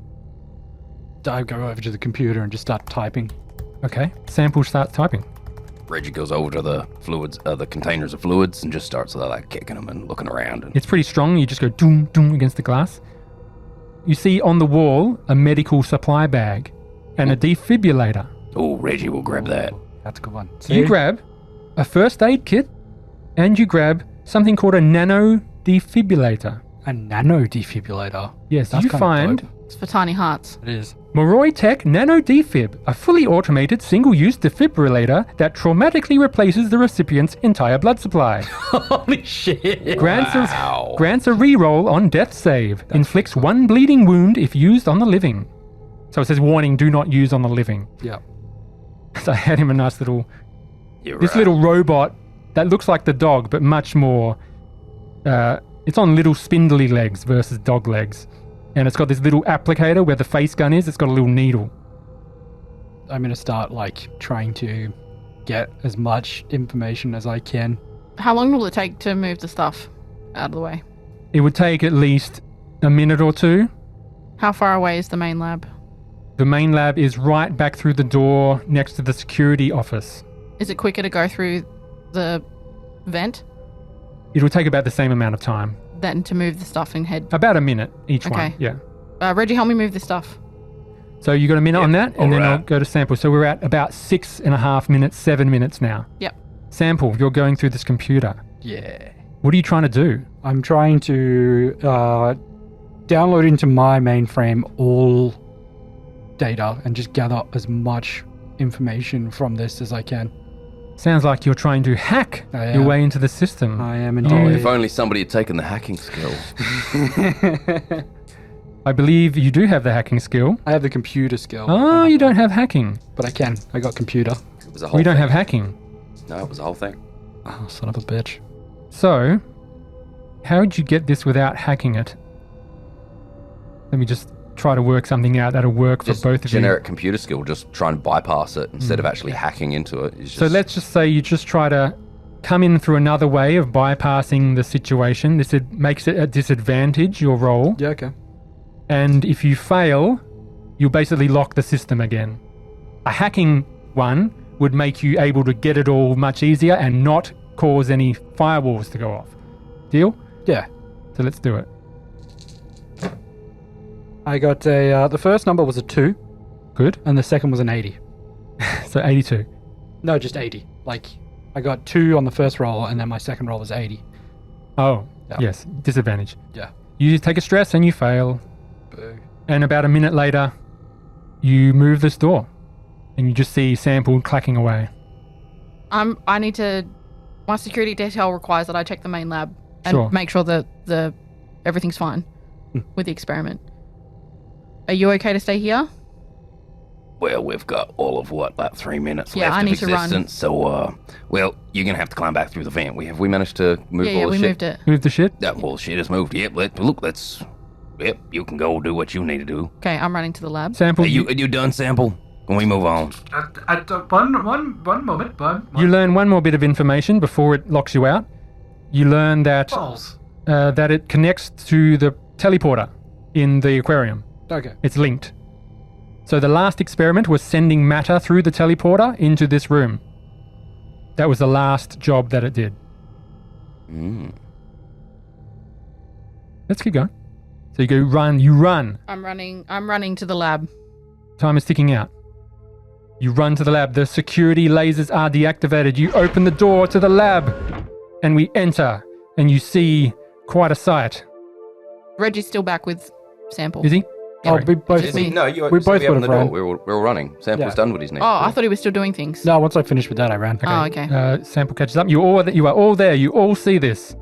I go over to the computer and just start typing. Okay, Sample starts typing. Reggie goes over to the fluids, the containers of fluids, and just starts like kicking them and looking around. And It's pretty strong, you just go doom, doom against the glass. You see on the wall a medical supply bag and a defibrillator. oh, Reggie will grab that. That's a good one. You grab a first aid kit and you grab something called a nano defibrillator. a nano defibrillator. Yes, That's you kinda find dope. It's for tiny hearts. It is. Moroi Tech Nano Defib, a fully automated single-use defibrillator that traumatically replaces the recipient's entire blood supply. Holy shit. Grants Wow. grants a reroll on death save. Inflicts one bleeding wound if used on the living. So it says, warning, do not use on the living. Yeah. So I had him a nice little... You're This right. little robot that looks like the dog, but much more... it's on little spindly legs versus dog legs. And it's got this little applicator where the face gun is. It's got a little needle. I'm going to start, trying to get as much information as I can. How long will it take to move the stuff out of the way? It would take at least a minute or two. How far away is the main lab? The main lab is right back through the door next to the security office. Is it quicker to go through the vent It will take about the same amount of time. than to move the stuff and head? About a minute each one. Okay. Yeah. Reggie, help me move this stuff. So you got a minute on that, and then I'll alright. go to Sample. So we're at about 6.5 minutes, 7 minutes now. Yep. Sample, you're going through this computer. Yeah. What are you trying to do? I'm trying to download into my mainframe all data and just gather as much information from this as I can. Sounds like you're trying to hack I your am. way into the system. I am Oh, indeed. if only somebody had taken the hacking skill. I believe you do have the hacking skill. I have the computer skill. Oh, you don't have hacking. But I can. I got computer. It was a whole We don't thing. have hacking. No, it was a whole thing. Oh, son of a bitch. So, how did you get this without hacking it? Let me just try to work something out that'll work Just for both of generic computer skill, just try and bypass it instead of actually hacking into it. It's you. just, So let's just say you just try to come in through another way of bypassing the situation. This makes it a disadvantage, your roll. Yeah, okay. And if you fail, you'll basically lock the system again. A hacking one would make you able to get it all much easier and not cause any firewalls to go off. Deal? Yeah. So let's do it. I got a... the first number was a 2, Good. and the second was an 80. So 82. No, just 80. I got 2 on the first roll, and then my second roll was 80. Oh, Yeah. yes. Disadvantage. Yeah. You take a stress and you fail. Boo. And about a minute later, you move this door. And you just see Sample clacking away. I need to... My security detail requires that I check the main lab and Sure. make sure that everything's fine with the experiment. Are you okay to stay here? well, we've got all of like 3 minutes Yeah, left I of need to run. existence. So, well, you're gonna have to climb back through the vent. Have we managed to move all Yeah, the we shit? moved it. Move the shit. Yeah, well, shit has moved. Yep, let's. Yep, you can go do what you need to do. Okay, I'm running to the lab. Sample, Are you done, Sample? Can we move on? One moment. you learn one more bit of information before it locks you out. You learn that balls. that it connects to the teleporter in the aquarium. Okay. It's linked. So the last experiment was sending matter through the teleporter into this room. That was the last job that it did. Let's keep going. So you run. I'm running to the lab. Time is ticking out. You run to the lab. The security lasers are deactivated. You open the door to the lab. And we enter. And you see quite a sight. Reggie's still back with Sample. Is he? Oh, we both... Just me. No, you We both we opened would've the door. run. We were running. Sample's Yeah. done what he's needed. Oh, I thought he was still doing things. No, once I finished with that, I ran. Oh, okay. Sample catches up. You are all there. You all see this.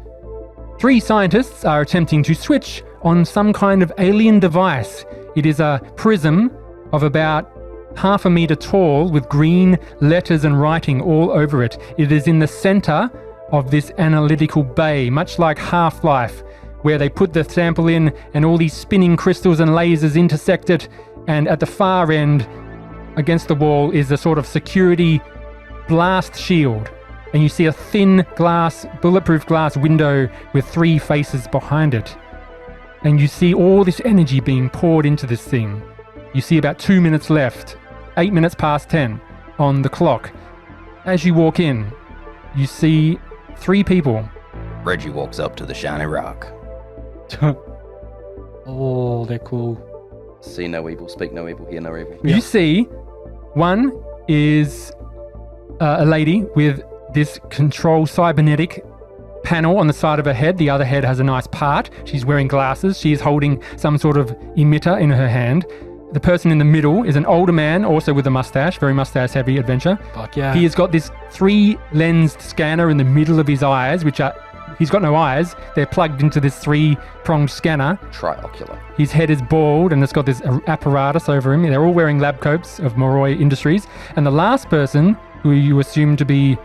3 scientists are attempting to switch on some kind of alien device. It is a prism of about half a meter tall with green letters and writing all over it. It is in the center of this analytical bay, much like Half-Life, where they put the sample in and all these spinning crystals and lasers intersect it, and at the far end, against the wall, is a sort of security blast shield. And you see a thin glass, bulletproof glass window with 3 faces behind it. And you see all this energy being poured into this thing. You see about 2 minutes left, 8 minutes past 10 on the clock. As you walk in, you see 3 people. Reggie walks up to the shiny rock. Oh, they're cool. See no evil, speak no evil, hear no evil. Yeah. You see, one is a lady with this control cybernetic panel on the side of her head. The other head has a nice part. She's wearing glasses. She's holding some sort of emitter in her hand. The person in the middle is an older man, also with a mustache, very mustache-heavy adventure. Fuck yeah. He has got this 3-lensed scanner in the middle of his eyes, which are... He's got no eyes. They're plugged into this 3-pronged scanner. Triocular. His head is bald and it's got this apparatus over him. They're all wearing lab coats of Moroi Industries. And the last person, who you assume to be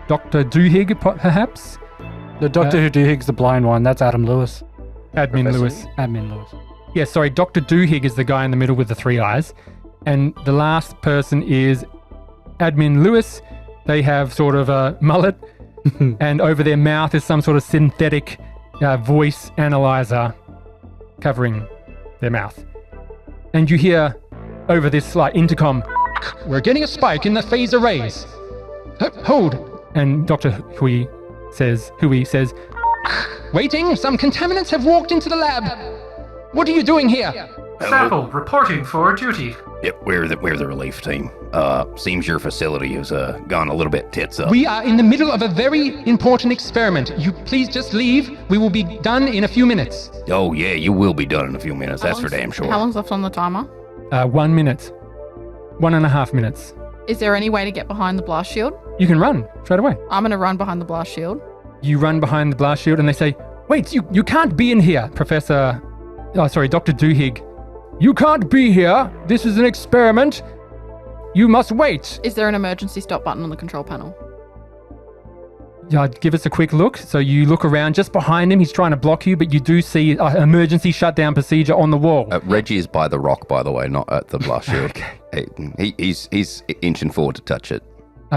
Dr. Duhigg, perhaps? The Doctor Who Duhigg's the blind one. That's Adam Lewis. Admin Professor Lewis. Admin Lewis. Yeah, sorry, Dr. Duhigg is the guy in the middle with the 3 eyes. And the last person is Admin Lewis. They have sort of a mullet. And over their mouth is some sort of synthetic voice analyzer covering their mouth. And you hear over this like intercom, "We're getting a spike in the phase arrays. Hold." And Dr. Hui says, "Waiting, some contaminants have walked into the lab. What are you doing here?" Sample, reporting for duty. Yep, we're the relief team. Seems your facility has gone a little bit tits up. We are in the middle of a very important experiment. You please just leave. We will be done in a few minutes. Oh yeah, you will be done in a few minutes. That's for damn sure. How long's left on the timer? 1 minute. 1.5 minutes. Is there any way to get behind the blast shield? You can run straight away. I'm going to run behind the blast shield. You run behind the blast shield and they say, "Wait, you can't be in here, Dr. Duhigg. You can't be here. This is an experiment. You must wait." Is there an emergency stop button on the control panel? Yeah, give us a quick look. So you look around just behind him. He's trying to block you, but you do see an emergency shutdown procedure on the wall. Reggie is by the rock, by the way, not at the blast shield. Okay. He's inching forward to touch it.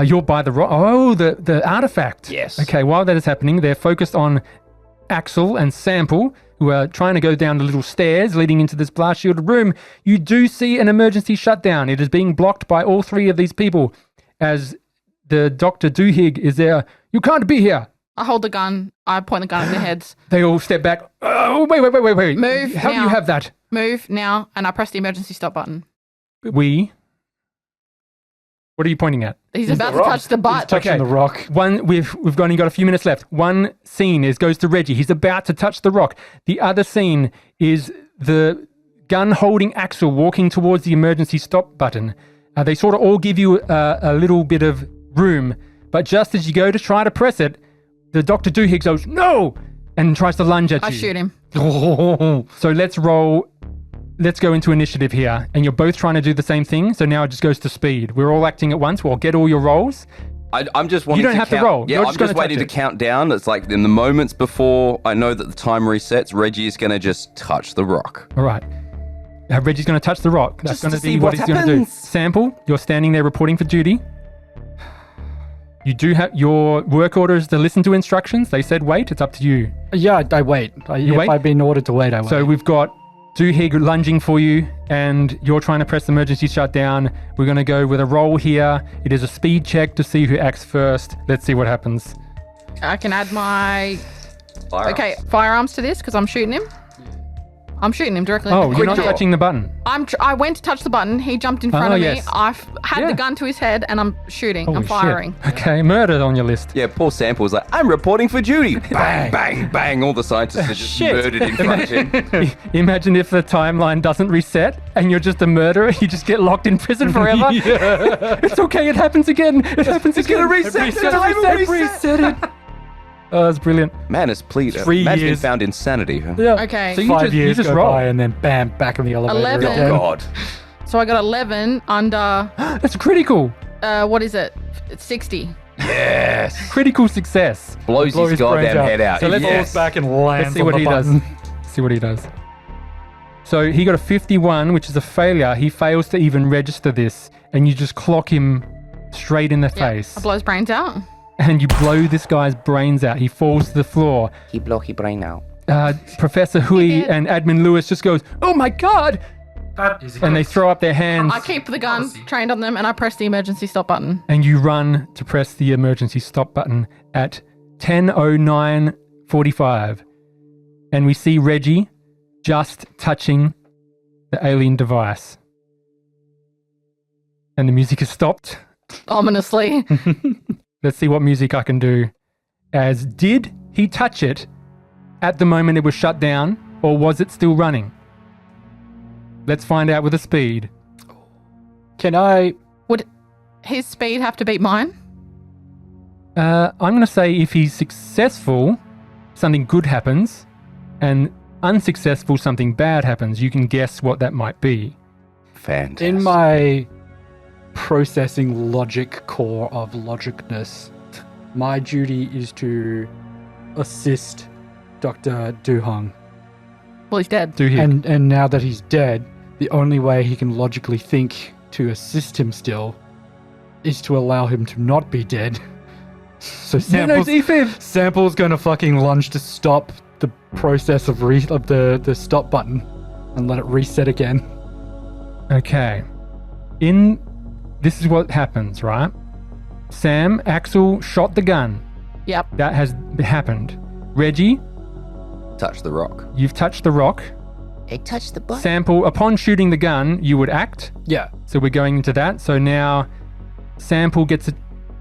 You're by the rock. Oh, the artifact. Yes. Okay, while that is happening, they're focused on Axel and Sample, who are trying to go down the little stairs leading into this blast shielded room. You do see an emergency shutdown. It is being blocked by all 3 of these people as the Dr. Duhigg is there. "You can't be here." I hold the gun. I point the gun at their heads. They all step back. "Oh, wait. Move How do now. you have that?" Move now, and I press the emergency stop button. What are you pointing at? He's about to touch the butt. Touching the rock. We've only got a few minutes left. One scene goes to Reggie. He's about to touch the rock. The other scene is the gun holding Axel walking towards the emergency stop button. They sort of all give you a little bit of room, but just as you go to try to press it, the Dr. Duhigg goes, "No!" and tries to lunge at you. I shoot him. So let's roll. Let's go into initiative here. And you're both trying to do the same thing. So now it just goes to speed. We're all acting at once. We'll get all your rolls. I'm just wanting You don't to have to count, roll. Yeah, You're I'm just just gonna waiting to touch it. count down. It's like in the moments before I know that the time resets, Reggie is going to just touch the rock. All right. Reggie's going to touch the rock. That's Just going to to be see what what he's going to do. happens. Sample, you're standing there reporting for duty. You do have your work order is to listen to instructions. They said wait. It's up to you. Yeah, I wait. You wait? If I've been ordered to wait, I wait. So we've got Duhigg lunging for you, and you're trying to press the emergency shutdown. We're going to go with a roll here. It is a speed check to see who acts first. Let's see what happens. I can add my Firearms. firearms to this because I'm shooting him. I'm shooting him directly. Oh, in the you're not jaw. touching the button. I went to touch the button. He jumped in front of me. yes. I had Yeah. the gun to his head, and I'm shooting. Holy I'm firing. shit. Okay, murder on your list. Yeah, poor Sample's like, "I'm reporting for duty." Bang, bang, bang. All the scientists are just Shit. murdered in front of him. Imagine if the timeline doesn't reset and you're just a murderer. You just get locked in prison forever. It's okay. It happens again. It happens again. gonna reset. It's The gonna time will reset it. Oh, that's brilliant. Man has pleaded. 3 Man's been years. found insanity. Huh? yeah. Okay. So you 5 years just go roll. by and then bam, back in the elevator 11. again. God. So I got 11 under, That's critical. what is it? It's 60. Yes. Critical success. Blows Blow his his brains goddamn out. head out. So let's yes. falls back and lands Let's see on what the he button. does. See what he does. So he got a 51, which is a failure. He fails to even register this, and you just clock him straight in the face. I blow his brains out. And you blow this guy's brains out. He falls to the floor. He block your brain out. Professor Hui and Admin Lewis just goes, "Oh my God!" That is And they throw up their hands. I keep the gun trained on them and I press the emergency stop button. And you run to press the emergency stop button at 10:09:45. And we see Reggie just touching the alien device. And the music has stopped. Ominously. Let's see what music I can do. As did he touch it at the moment it was shut down, or was it still running? Let's find out with a speed. Can I... Would his speed have to beat mine? I'm going to say if he's successful, something good happens, and unsuccessful, something bad happens. You can guess what that might be. Fantastic. In my processing logic core of logicness, my duty is to assist Dr. Duhong. Well, he's dead. Do he? And now that he's dead, the only way he can logically think to assist him still is to allow him to not be dead. So Sample's gonna fucking lunge to stop the process of the stop button and let it reset again. Okay. This is what happens, right? Sam, Axel shot the gun. Yep. That has happened. Reggie, Touch the rock. you've touched the rock. I touched the button. Sample, upon shooting the gun, you would act. Yeah. So we're going into that. So now Sample gets a...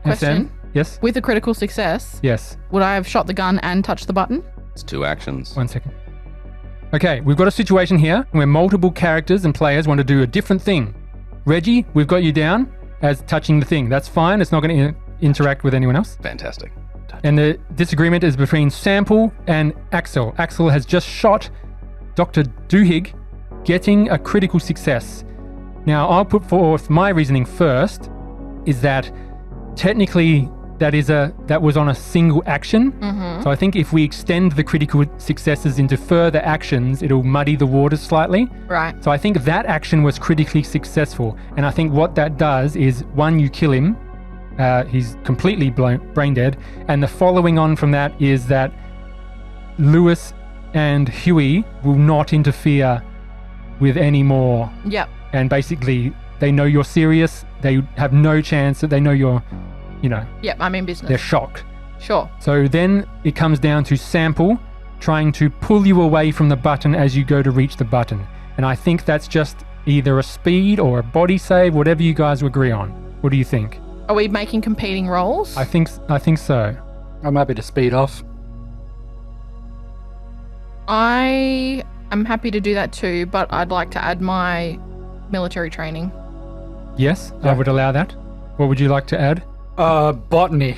Question. Sam? Yes? With a critical success, Yes. would I have shot the gun and touched the button? It's 2 actions. 1 second. Okay, we've got a situation here where multiple characters and players want to do a different thing. Reggie, we've got you down as touching the thing. That's fine. It's not going to interact with anyone else. Fantastic. And the disagreement is between Sample and Axel. Axel has just shot Dr. Duhigg, getting a critical success. Now, I'll put forth my reasoning first, is that technically that was on a single action. So I think if we extend the critical successes into further actions, it'll muddy the waters slightly. Right. So I think that action was critically successful. And I think what that does is, one, you kill him. He's completely brain dead. And the following on from that is that Lewis and Huey will not interfere with any more. Yep. And basically, they know you're serious. They have no chance that they know you're, Yep, I'm in business. they're shocked. Sure. So then it comes down to Sample trying to pull you away from the button as you go to reach the button. And I think that's just either a speed or a body save, whatever you guys agree on. What do you think? Are we making competing roles? I think so. I'm happy to speed off. I am happy to do that too, but I'd like to add my military training. Yes, I Yeah. would allow that. What would you like to add? Botany.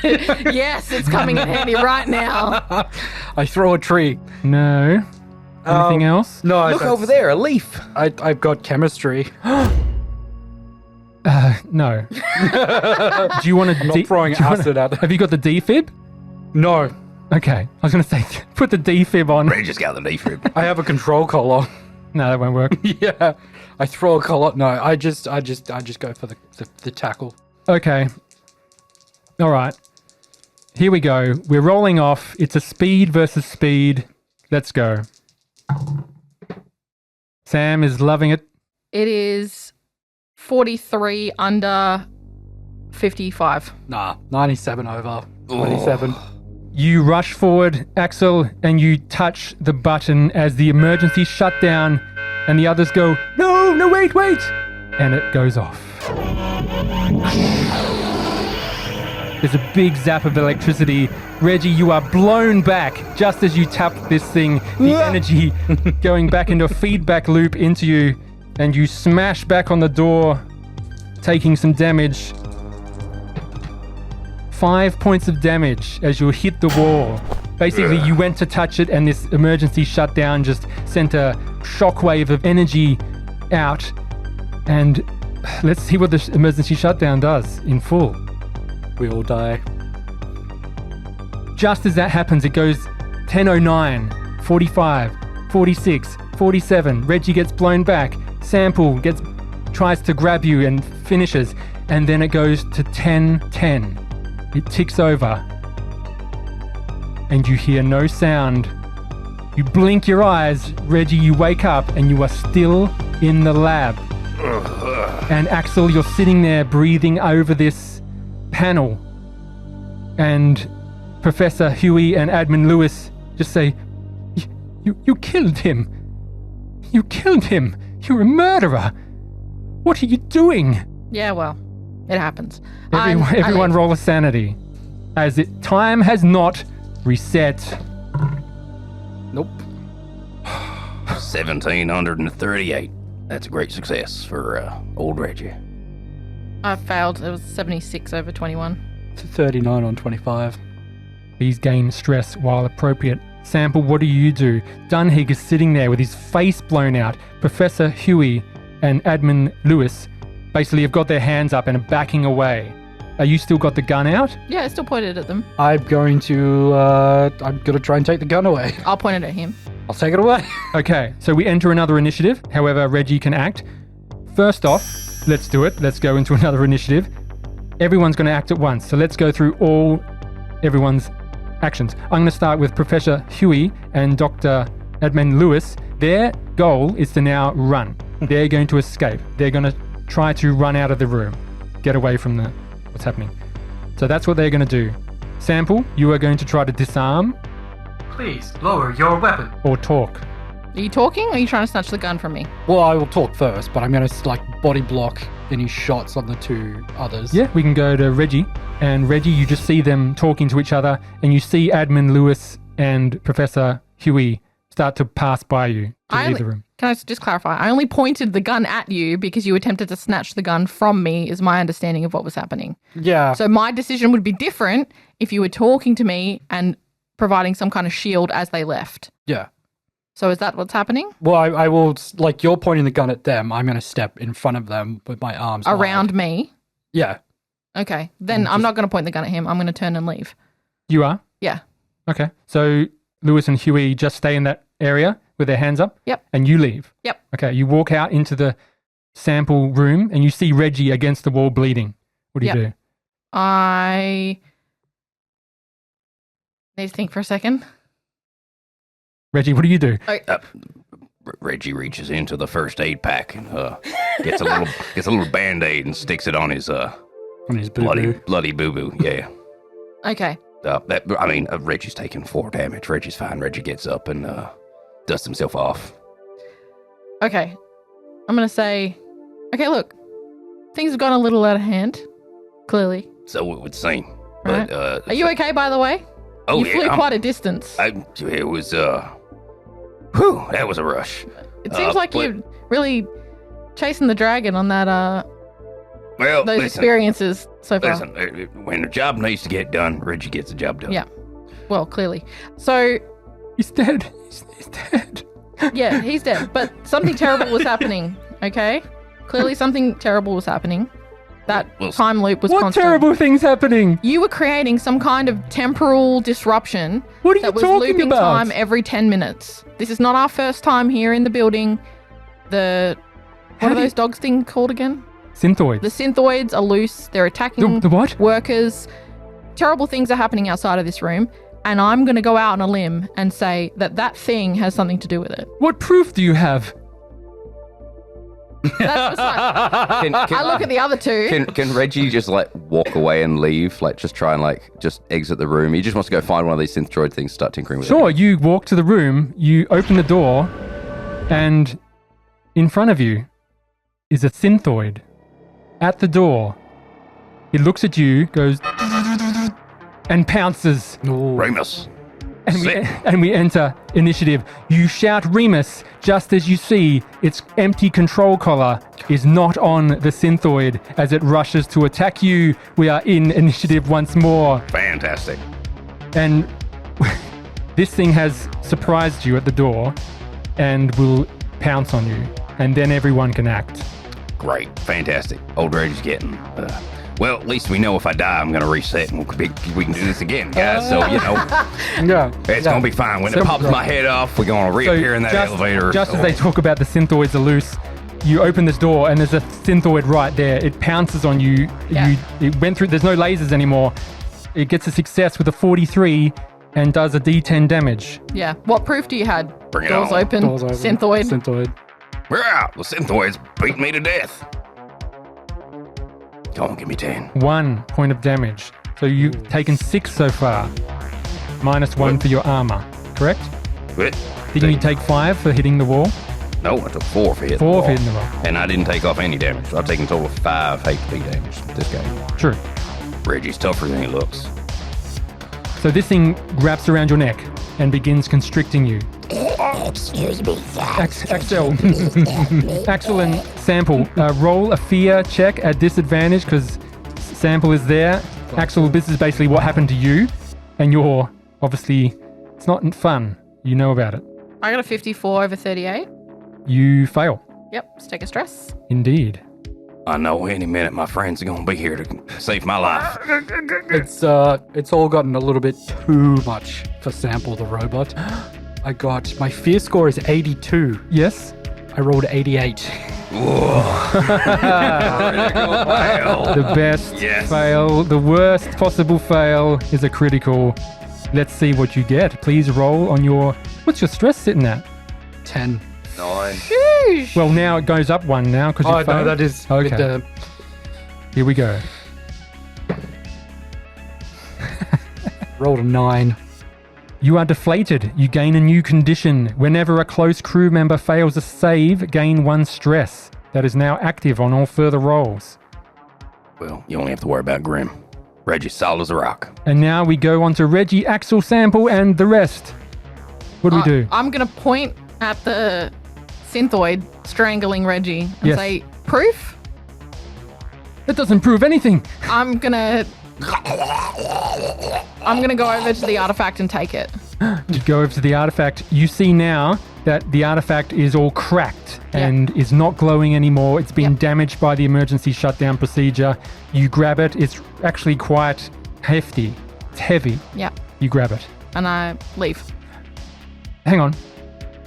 Yes, it's coming in handy right now. I throw a tree. No. Anything else? No, Look over there, a leaf. I've got chemistry. No. Do you want to... Not throwing acid at Have you got the defib? No, Okay. I was going to say, put the defib on. Ray just got the defib. I have a control collar. No, that won't work. Yeah, I throw a collar. No, I just go for the tackle. Okay. All right. Here we go. We're rolling off. It's a speed versus speed. Let's go. Sam is loving it. It is 43 under 55. Nah, 97 over 27. You rush forward, Axel, and you touch the button as the emergency shutdown, and the others go, no, wait. And it goes off. There's a big zap of electricity. Reggie, you are blown back just as you tap this thing, the energy going back into a feedback loop into you, and you smash back on the door, taking some damage. 5 points of damage as you hit the wall. Basically, you went to touch it, and this emergency shutdown just sent a shockwave of energy out. And let's see what this emergency shutdown does in full. We all die. Just as that happens, it goes 10:09, 45, 46, 47. Reggie gets blown back. Sample tries to grab you and finishes. And then it goes to 10:10. It ticks over. And you hear no sound. You blink your eyes, Reggie, you wake up and you are still in the lab. And Axel, you're sitting there breathing over this panel. And Professor Huey and Admin Lewis just say, You killed him. You killed him. You're a murderer. What are you doing? Yeah, well, it happens. Everyone roll a sanity. As time has not reset. Nope. 1,738. That's a great success for old Reggie. I failed. It was 76 over 21. It's 39 on 25. These gain stress while appropriate. Sample, what do you do? Dunhig is sitting there with his face blown out. Professor Huey and Admin Lewis basically have got their hands up and are backing away. Are you still got the gun out? Yeah, I still pointed at them. I'm going to try and take the gun away. I'll point it at him. I'll take it away. Okay, so we enter another initiative. However, Reggie can act. First off, let's do it. Let's go into another initiative. Everyone's going to act at once. So let's go through everyone's actions. I'm going to start with Professor Huey and Dr. Admin Lewis. Their goal is to now run. They're going to escape. They're going to try to run out of the room, get away from what's happening. So that's what they're going to do. Sample, you are going to try to disarm. Please lower your weapon. Or talk. Are you talking, or are you trying to snatch the gun from me? Well, I will talk first, but I'm going to body block any shots on the two others. Yeah, we can go to Reggie. And Reggie, you just see them talking to each other, and you see Admin Lewis and Professor Huey start to pass by you to leave the room. Can I just clarify? I only pointed the gun at you because you attempted to snatch the gun from me, is my understanding of what was happening. Yeah. So my decision would be different if you were talking to me and providing some kind of shield as they left. Yeah. So is that what's happening? Well, I will, you're pointing the gun at them. I'm going to step in front of them with my arms around wide. Me? Yeah. Okay. Then I'm not going to point the gun at him. I'm going to turn and leave. You are? Yeah. Okay. So Lewis and Huey just stay in that area with their hands up? Yep. And you leave? Yep. Okay. You walk out into the sample room and you see Reggie against the wall bleeding. What do you do? I need to think for a second. Reggie, what do you do? Reggie reaches into the first aid pack and gets a little Band-Aid and sticks it on his boo-boo. bloody boo-boo. Yeah. Okay. Reggie's taking 4 damage. Reggie's fine. Reggie gets up and dusts himself off. Okay. I'm going to say, okay, look, things have gone a little out of hand, clearly. So it would seem. Right. But, are you okay, by the way? Oh, you flew quite a distance. It was, that was a rush. It seems like you're really chasing the dragon on that, those experiences so far. Listen, when a job needs to get done, Reggie gets the job done. Yeah. Well, clearly. So... He's dead. He's dead. Yeah, he's dead. But something terrible was happening, okay? Clearly something terrible was happening. That time loop was constant. What terrible things happening? You were creating some kind of temporal disruption that was looping about? Time every 10 minutes. This is not our first time here in the building. What are those dogs thing called again? Synthoids. The synthoids are loose. They're attacking the what? Workers. Terrible things are happening outside of this room. And I'm going to go out on a limb and say that thing has something to do with it. What proof do you have? That's just I look at the other two. Can Reggie just walk away and leave? Just try and just exit the room? He just wants to go find one of these synth droid things, start tinkering with it. Sure, you walk to the room, you open the door, and in front of you is a synthoid. At the door, it looks at you, goes and pounces. Remus. And we enter initiative. You shout Remus just as you see its empty control collar is not on the synthoid as it rushes to attack you. We are in initiative once more. Fantastic. And this thing has surprised you at the door and will pounce on you. And then everyone can act. Great. Fantastic. Old Reggie's getting Well, at least we know if I die, I'm going to reset and we can do this again, guys. So, it's going to be fine. When it pops my head off, we're going to reappear in that elevator. Just as they talk about the synthoids are loose, you open this door and there's a synthoid right there. It pounces on you. Yeah. It went through. There's no lasers anymore. It gets a success with a 43 and does a D10 damage. Yeah. What proof do you had? Bring it Doors on. open. Synthoid. We're out. The synthoids beat me to death. Come on, give me 10. 1 point of damage. So you've taken 6 so far. -1 for your armor. Correct? What? Didn't you take 5 for hitting the wall? No, I took 4 for hitting 4 the wall. for hitting the wall. And I didn't take off any damage. So I've taken a total of 5 HP damage this game. True. Reggie's tougher than he looks. So this thing wraps around your neck and begins constricting you. Excuse me, sir. Axel and Sample, roll a fear check at disadvantage because Sample is there. Axel, this is basically what happened to you, and you're obviously, it's not fun. You know about it. I got a 54 over 38. You fail. Yep. Let's take a stress. Indeed. I know any minute my friends are going to be here to save my life. It's all gotten a little bit too much for Sample the robot. My fear score is 82. Yes. I rolled 88. The best fail, the worst possible fail is a critical. Let's see what you get. Please roll on your, what's your stress sitting at? 10. 9. Sheesh. Well, now it goes up 1 now because you failed. No, that is... Okay. Here we go. Rolled a 9. You are deflated. You gain a new condition. Whenever a close crew member fails a save, gain 1 stress. That is now active on all further rolls. Well, you only have to worry about Grim. Reggie's solid as a rock. And now we go on to Reggie, Axel, Sample, and the rest. What do we do? I'm going to point at the synthoid strangling Reggie and say, proof? That doesn't prove anything. I'm going to go over to the artifact and take it. You go over to the artifact. You see now that the artifact is all cracked and is not glowing anymore. It's been damaged by the emergency shutdown procedure. You grab it. It's actually quite hefty. It's heavy. Yeah. You grab it. And I leave. Hang on.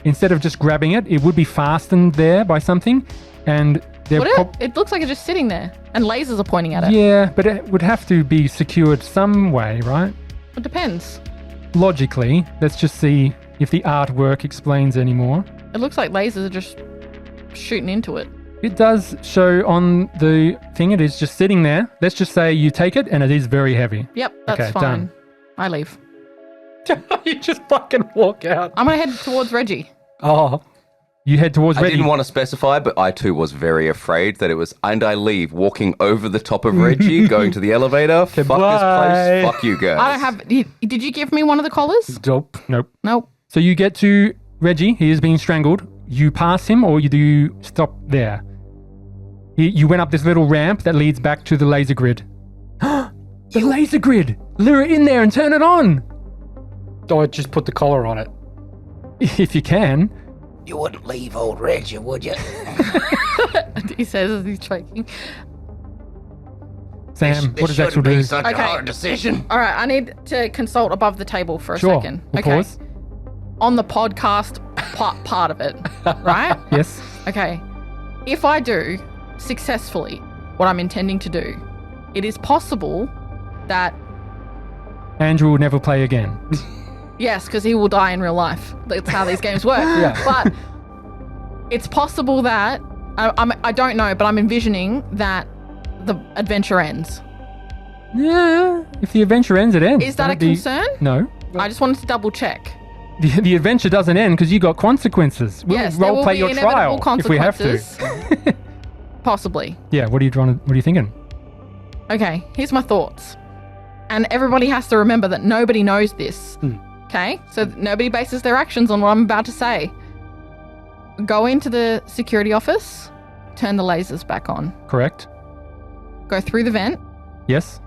Instead of just grabbing it, it would be fastened there by something. And it looks like it's just sitting there and lasers are pointing at it. Yeah, but it would have to be secured some way, right? It depends. Logically, let's just see if the artwork explains anymore. It looks like lasers are just shooting into it. It does show on the thing, it is just sitting there. Let's just say you take it and it is very heavy. Yep, that's Okay, fine. done. I leave. You just fucking walk out. I'm going to head towards Reggie. Oh. You head towards I Reggie. didn't want to specify, but I too was very afraid that it was, and I leave, walking over the top of Reggie, going to the elevator. Fuck this place. Fuck you guys. I don't have... Did you give me one of the collars? Nope. Nope. So you get to Reggie, he is being strangled. You pass him or do you stop there? You went up this little ramp that leads back to the laser grid. The laser grid! Lure it in there and turn it on! Oh, I just put the collar on it. If you can. You wouldn't leave old Reggie, would you? He says as he's choking. Sam, what does Axel be do? such a hard decision. All right, I need to consult above the table for a second. Of course. On the podcast part of it, right? Yes. Okay. If I do successfully what I'm intending to do, it is possible that... Andrew will never play again. Yes, because he will die in real life. That's how these games work. But it's possible that... I don't know, but I'm envisioning that the adventure ends. Yeah, if the adventure ends, it ends. Is that a concern? No. I just wanted to double check. The adventure doesn't end because you got consequences. We'll Yes, there role will play be your inevitable trial if we have to. consequences. Possibly. Yeah, what are you thinking? Okay, here's my thoughts. And everybody has to remember that nobody knows this. Okay? So nobody bases their actions on what I'm about to say. Go into the security office, turn the lasers back on. Correct. Go through the vent, Yes.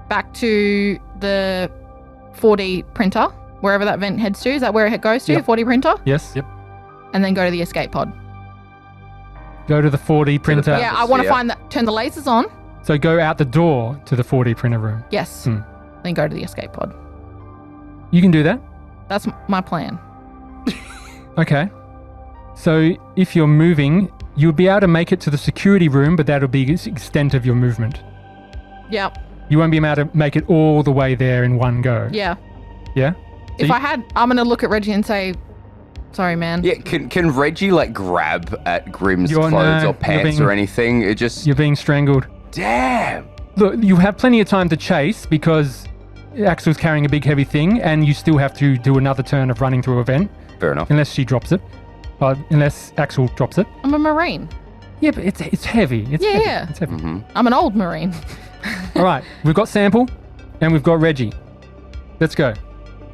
back to the 4D printer, wherever that vent heads to. Is that where it goes to, Yep. 4D printer? Yes. Yep. And then go to the escape pod. Go to the 4D printer. Yeah, I want to Yeah. find that, turn the lasers on, So go out the door to the 4D printer room. Yes. Then go to the escape pod. You can do that. That's my plan. Okay. So if you're moving, you'll be able to make it to the security room, but that'll be the extent of your movement. Yep. You won't be able to make it all the way there in one go. Yeah. Yeah? So I'm going to look at Reggie and say, sorry, man. Yeah, can Reggie like grab at Grimm's clothes or pants or anything? You're being strangled. Damn. Look, you have plenty of time to chase because Axel's carrying a big heavy thing and you still have to do another turn of running through a vent. Fair enough. Unless she drops it. Unless Axel drops it. I'm a Marine. Yeah, but it's heavy. It's heavy. Yeah. It's heavy. I'm an old Marine. All right, we've got Sample and we've got Reggie. Let's go.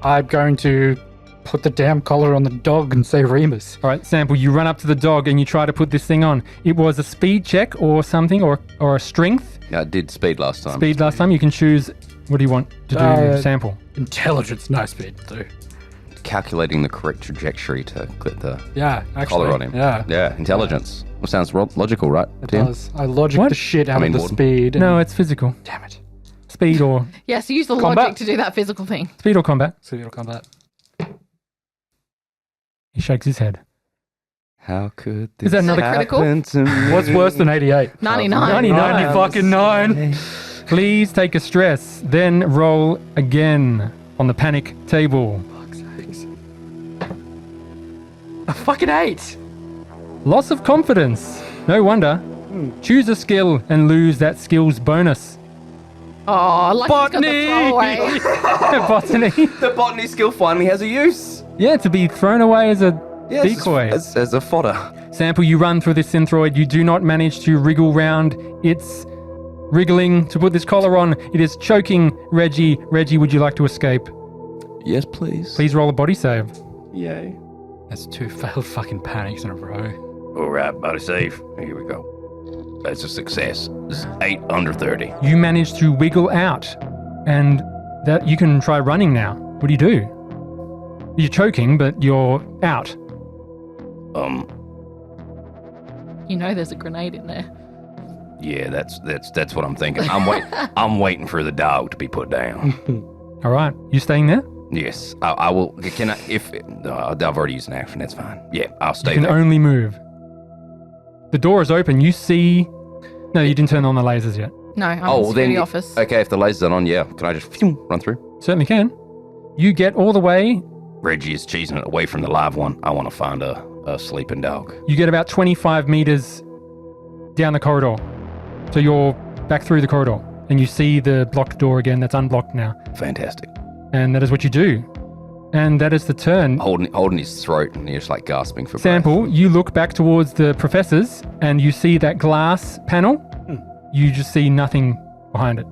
I'm going to put the damn collar on the dog and say Remus. All right, Sample, you run up to the dog and you try to put this thing on. It was a speed check or something, or a strength. Yeah, I did speed last time. Speed last time. You can choose. What do you want to do, Sample? Intelligence, no speed, too. Calculating the correct trajectory to clip the collar on him. Yeah, intelligence. Well, sounds logical, right? It does. I logic the shit out of the speed. No, it's physical. Damn it. Speed or... Yes, use the combat. logic to do that physical thing. Speed or combat. Speed or combat. He shakes his head. How could this Is that another critical? to me? What's worse than 88? 99. 99. fucking 9. Please take a stress, then roll again on the panic table. A fucking 8. Loss of confidence. No wonder. Choose a skill and lose that skill's bonus. Oh, like Botany! he's got the throwaway. Botany. The botany skill finally has a use. Yeah, to be thrown away as a decoy. As a fodder. Sample, you run through this synthroid. You do not manage to wriggle round. It's wriggling to put this collar on. It is choking Reggie. Reggie, would you like to escape? Yes, please. Please roll a body save. Yay. That's 2 failed fucking panics in a row. All right, body safe. Here we go. That's a success. This is 8 under 30. You manage to wiggle out, and that you can try running now. What do you do? You're choking, but you're out. You know there's a grenade in there. Yeah, that's what I'm thinking. I'm waiting for the dog to be put down. All right, you staying there? Yes, I will. Can I? If I've already used an action, that's fine. Yeah, I'll stay You can there. only move. The door is open. You see... No, you didn't turn on the lasers yet. No, I'm in the security office. Okay, if the lasers are on, yeah. Can I just run through? Certainly can. You get all the way... Reggie is cheesing it away from the live one. I want to find a sleeping dog. You get about 25 meters down the corridor. So you're back through the corridor. And you see the blocked door again that's unblocked now. Fantastic. And that is what you do. And that is the turn. Holding his throat and he's just like gasping for Sample, breath. you look back towards the professors and you see that glass panel. You just see nothing behind it.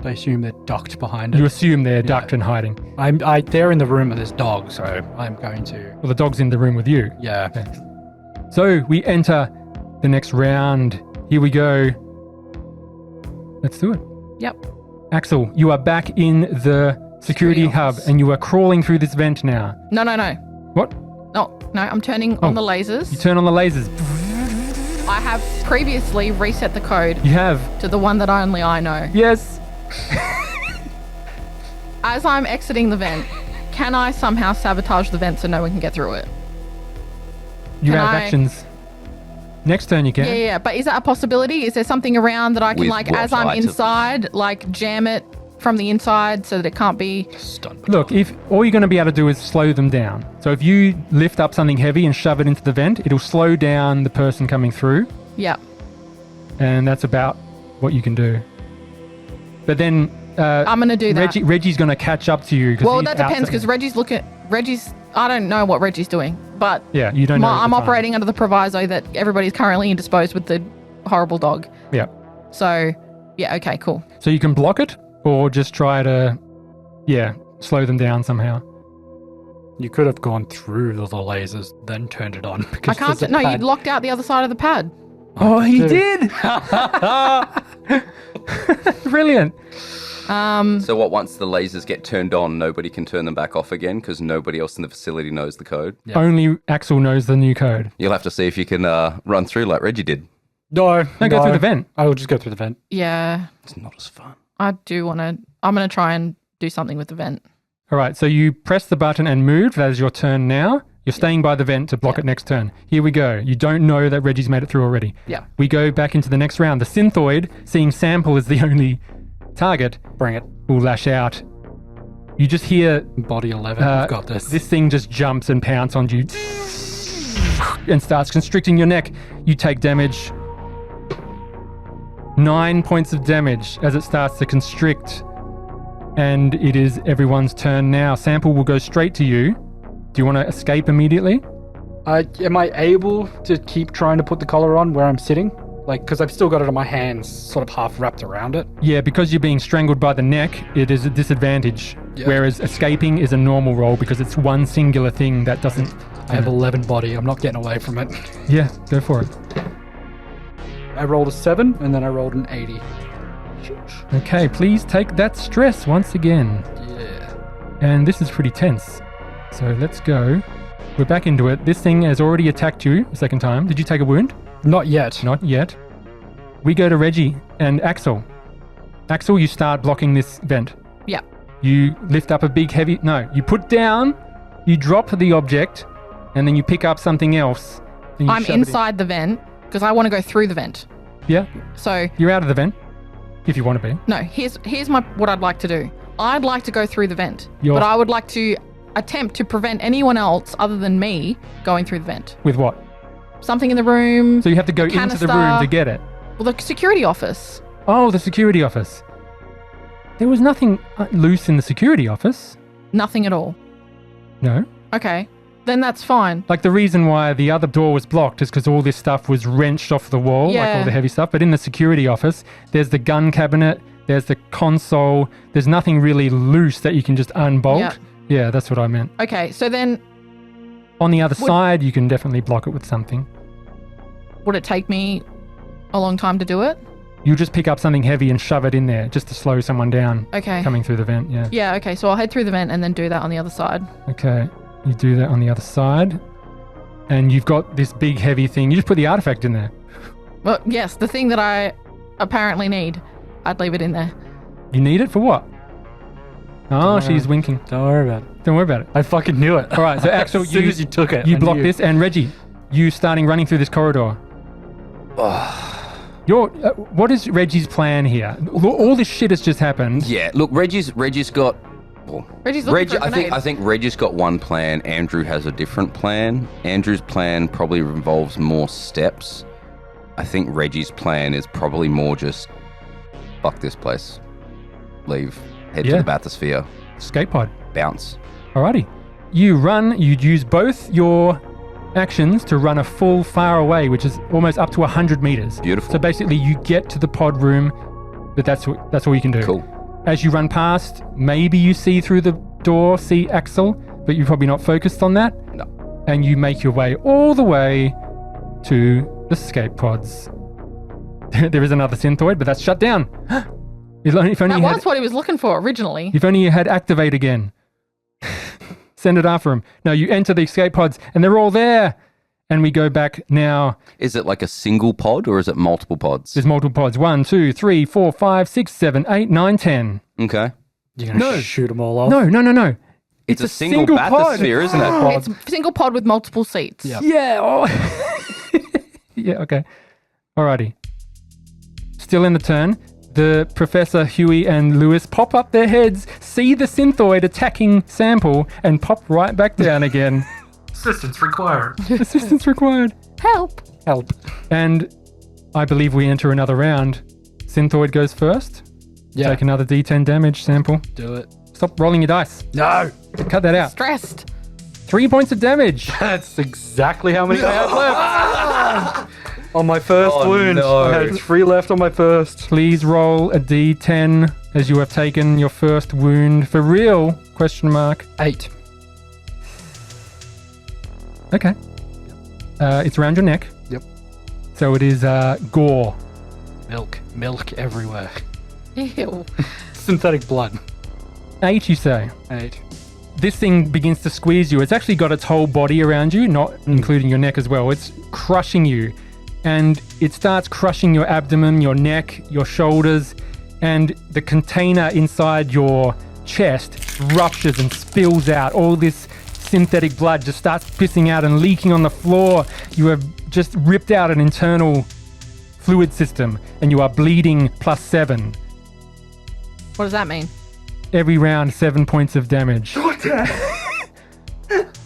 I assume they're ducked behind it. You assume they're ducked and hiding. They're in the room with this dog, so I'm going to... Well, the dog's in the room with you. Yeah. Okay. So we enter the next round. Here we go. Let's do it. Yep. Axel, you are back in the security hub and you are crawling through this vent now. No. What? No, I'm turning on the lasers. You turn on the lasers. I have previously reset the code You have. to the one that only I know. Yes. As I'm exiting the vent, can I somehow sabotage the vent so no one can get through it? You Can have I- actions. Next turn you can. Yeah. But is that a possibility? Is there something around that I can, With like, what as I'm items? inside, like, jam it from the inside so that it can't be... Stunned. Look, if all you're going to be able to do is slow them down. So if you lift up something heavy and shove it into the vent, it'll slow down the person coming through. Yeah. And that's about what you can do. But then I'm going to do that. Reggie's going to catch up to you. Well, that depends because Reggie's... I don't know what Reggie's doing, but Yeah, you don't know. at the I'm time. operating under the proviso that everybody's currently indisposed with the horrible dog. Yeah. So, yeah, okay, cool. So you can block it or just try to, slow them down somehow. You could have gone through the lasers, then turned it on. I can't... No, you locked out the other side of the pad. Oh, he did! Brilliant. So what, once the lasers get turned on, nobody can turn them back off again because nobody else in the facility knows the code? Yeah. Only Axel knows the new code. You'll have to see if you can run through like Reggie did. No, go through the vent. I will just go through the vent. Yeah. It's not as fun. I do want to. I'm going to try and do something with the vent. All right, so you press the button and move. That is your turn now. You're staying by the vent to block it next turn. Here we go. You don't know that Reggie's made it through already. Yeah. We go back into the next round. The Synthoid, seeing Sample as the only target, Bring it. will lash out. You just hear Body 11. We've got this. this thing just jumps and pounces on you and starts constricting your neck. You take damage. 9 points of damage as it starts to constrict. And it is everyone's turn now. Sample will go straight to you. Do you want to escape immediately? Am I able to keep trying to put the collar on where I'm sitting? Like, because I've still got it on my hands, sort of half wrapped around it. Yeah, because you're being strangled by the neck, it is a disadvantage. Yeah. Whereas escaping is a normal roll because it's one singular thing that doesn't... I have 11 body. I'm not getting away from it. Yeah, go for it. I rolled a 7, and then I rolled an 80. Okay, please take that stress once again. Yeah. And this is pretty tense. So let's go. We're back into it. This thing has already attacked you a second time. Did you take a wound? Not yet. Not yet. We go to Reggie and Axel. Axel, you start blocking this vent. Yeah. You lift up a big heavy... No, you put down, you drop the object, and then you pick up something else. And you I'm shove it in. inside the vent because I want to go through the vent. Yeah, So you're out of the vent, if you want to be. no, here's what I'd like to do. I'd like to go through the vent, You're- but I would like to attempt to prevent anyone else other than me going through the vent. With what? Something in the room. So you have to go into the Canister. room to get it. Well, the security office. Oh, the security office. There was nothing loose in the security office. Nothing at all. No. Okay, then that's fine. Like the reason why the other door was blocked is because all this stuff was wrenched off the wall, like Yeah. all the heavy stuff. But in the security office, there's the gun cabinet, there's the console. There's nothing really loose that you can just unbolt. Yeah. Yeah, that's what I meant. Okay, so then On the other side, you can definitely block it with something. would it take me a long time to do it? You just pick up something heavy and shove it in there just to slow someone down Okay. coming through the vent. Yeah. Yeah, okay, so I'll head through the vent and then do that on the other side. Okay. You do that on the other side. And you've got this big heavy thing. You just put the artifact in there. Well, yes, the thing that I apparently need. I'd leave it in there. You need it for what? Oh, she's winking. Don't worry about it. Don't worry about it. I fucking knew it. All right, so Axel, as soon as you took it, you I block knew. this, and Reggie, you starting running through this corridor. What is Reggie's plan here? All this shit has just happened. Yeah, look, Reggie's got. Well, Reggie's looking for a I grenade. think Reggie's got one plan. Andrew has a different plan. Andrew's plan probably involves more steps. I think Reggie's plan is probably more just fuck this place, leave, head to Yeah. the bathysphere, Escape pod. bounce. Alrighty. You run, you use both your actions to run a full far away, which is almost up to 100 meters. Beautiful. So basically you get to the pod room, but that's all you can do. Cool. As you run past, maybe you see through the door, see Axel, but you're probably not focused on that. No. And you make your way all the way to the escape pods. There is another synthoid, but that's shut down. If only That you had, was what he was looking for originally. if only you had activate again. Send it after him. No, you enter the escape pods and they're all there. And we go back now. Is it like a single pod or is it multiple pods? There's multiple pods. 1, 2, 3, 4, 5, 6, 7, 8, 9, 10. Okay. You're going to shoot them all off? No. It's a single pod. bathysphere, isn't it? It's a single pod with multiple seats. Yeah. Yeah. Oh. Yeah, okay. Alrighty. Still in the turn. The Professor, Huey, and Lewis pop up their heads, see the synthoid attacking Sample, and pop right back down again. Assistance required. Assistance required. Help. Help. And I believe we enter another round. Synthoid goes first. Yeah. Take another D10 damage, Sample. Do it. Stop rolling your dice. No. Cut that out. Stressed. 3 points of damage. That's exactly how many I have left. On my first wound. no. I had 3 left on my first. Please roll a D10 as you have taken your first wound. For real? Question mark. 8. Okay. It's around your neck. Yep. So it is gore. Milk everywhere. Ew. Synthetic blood. 8, you say? 8. This thing begins to squeeze you. It's actually got its whole body around you, not including your neck as well. It's crushing you. and it starts crushing your abdomen, your neck, your shoulders, and the container inside your chest ruptures and spills out. All this synthetic blood just starts pissing out and leaking on the floor. You have just ripped out an internal fluid system, and you are bleeding +7. What does that mean? Every round, 7 points of damage.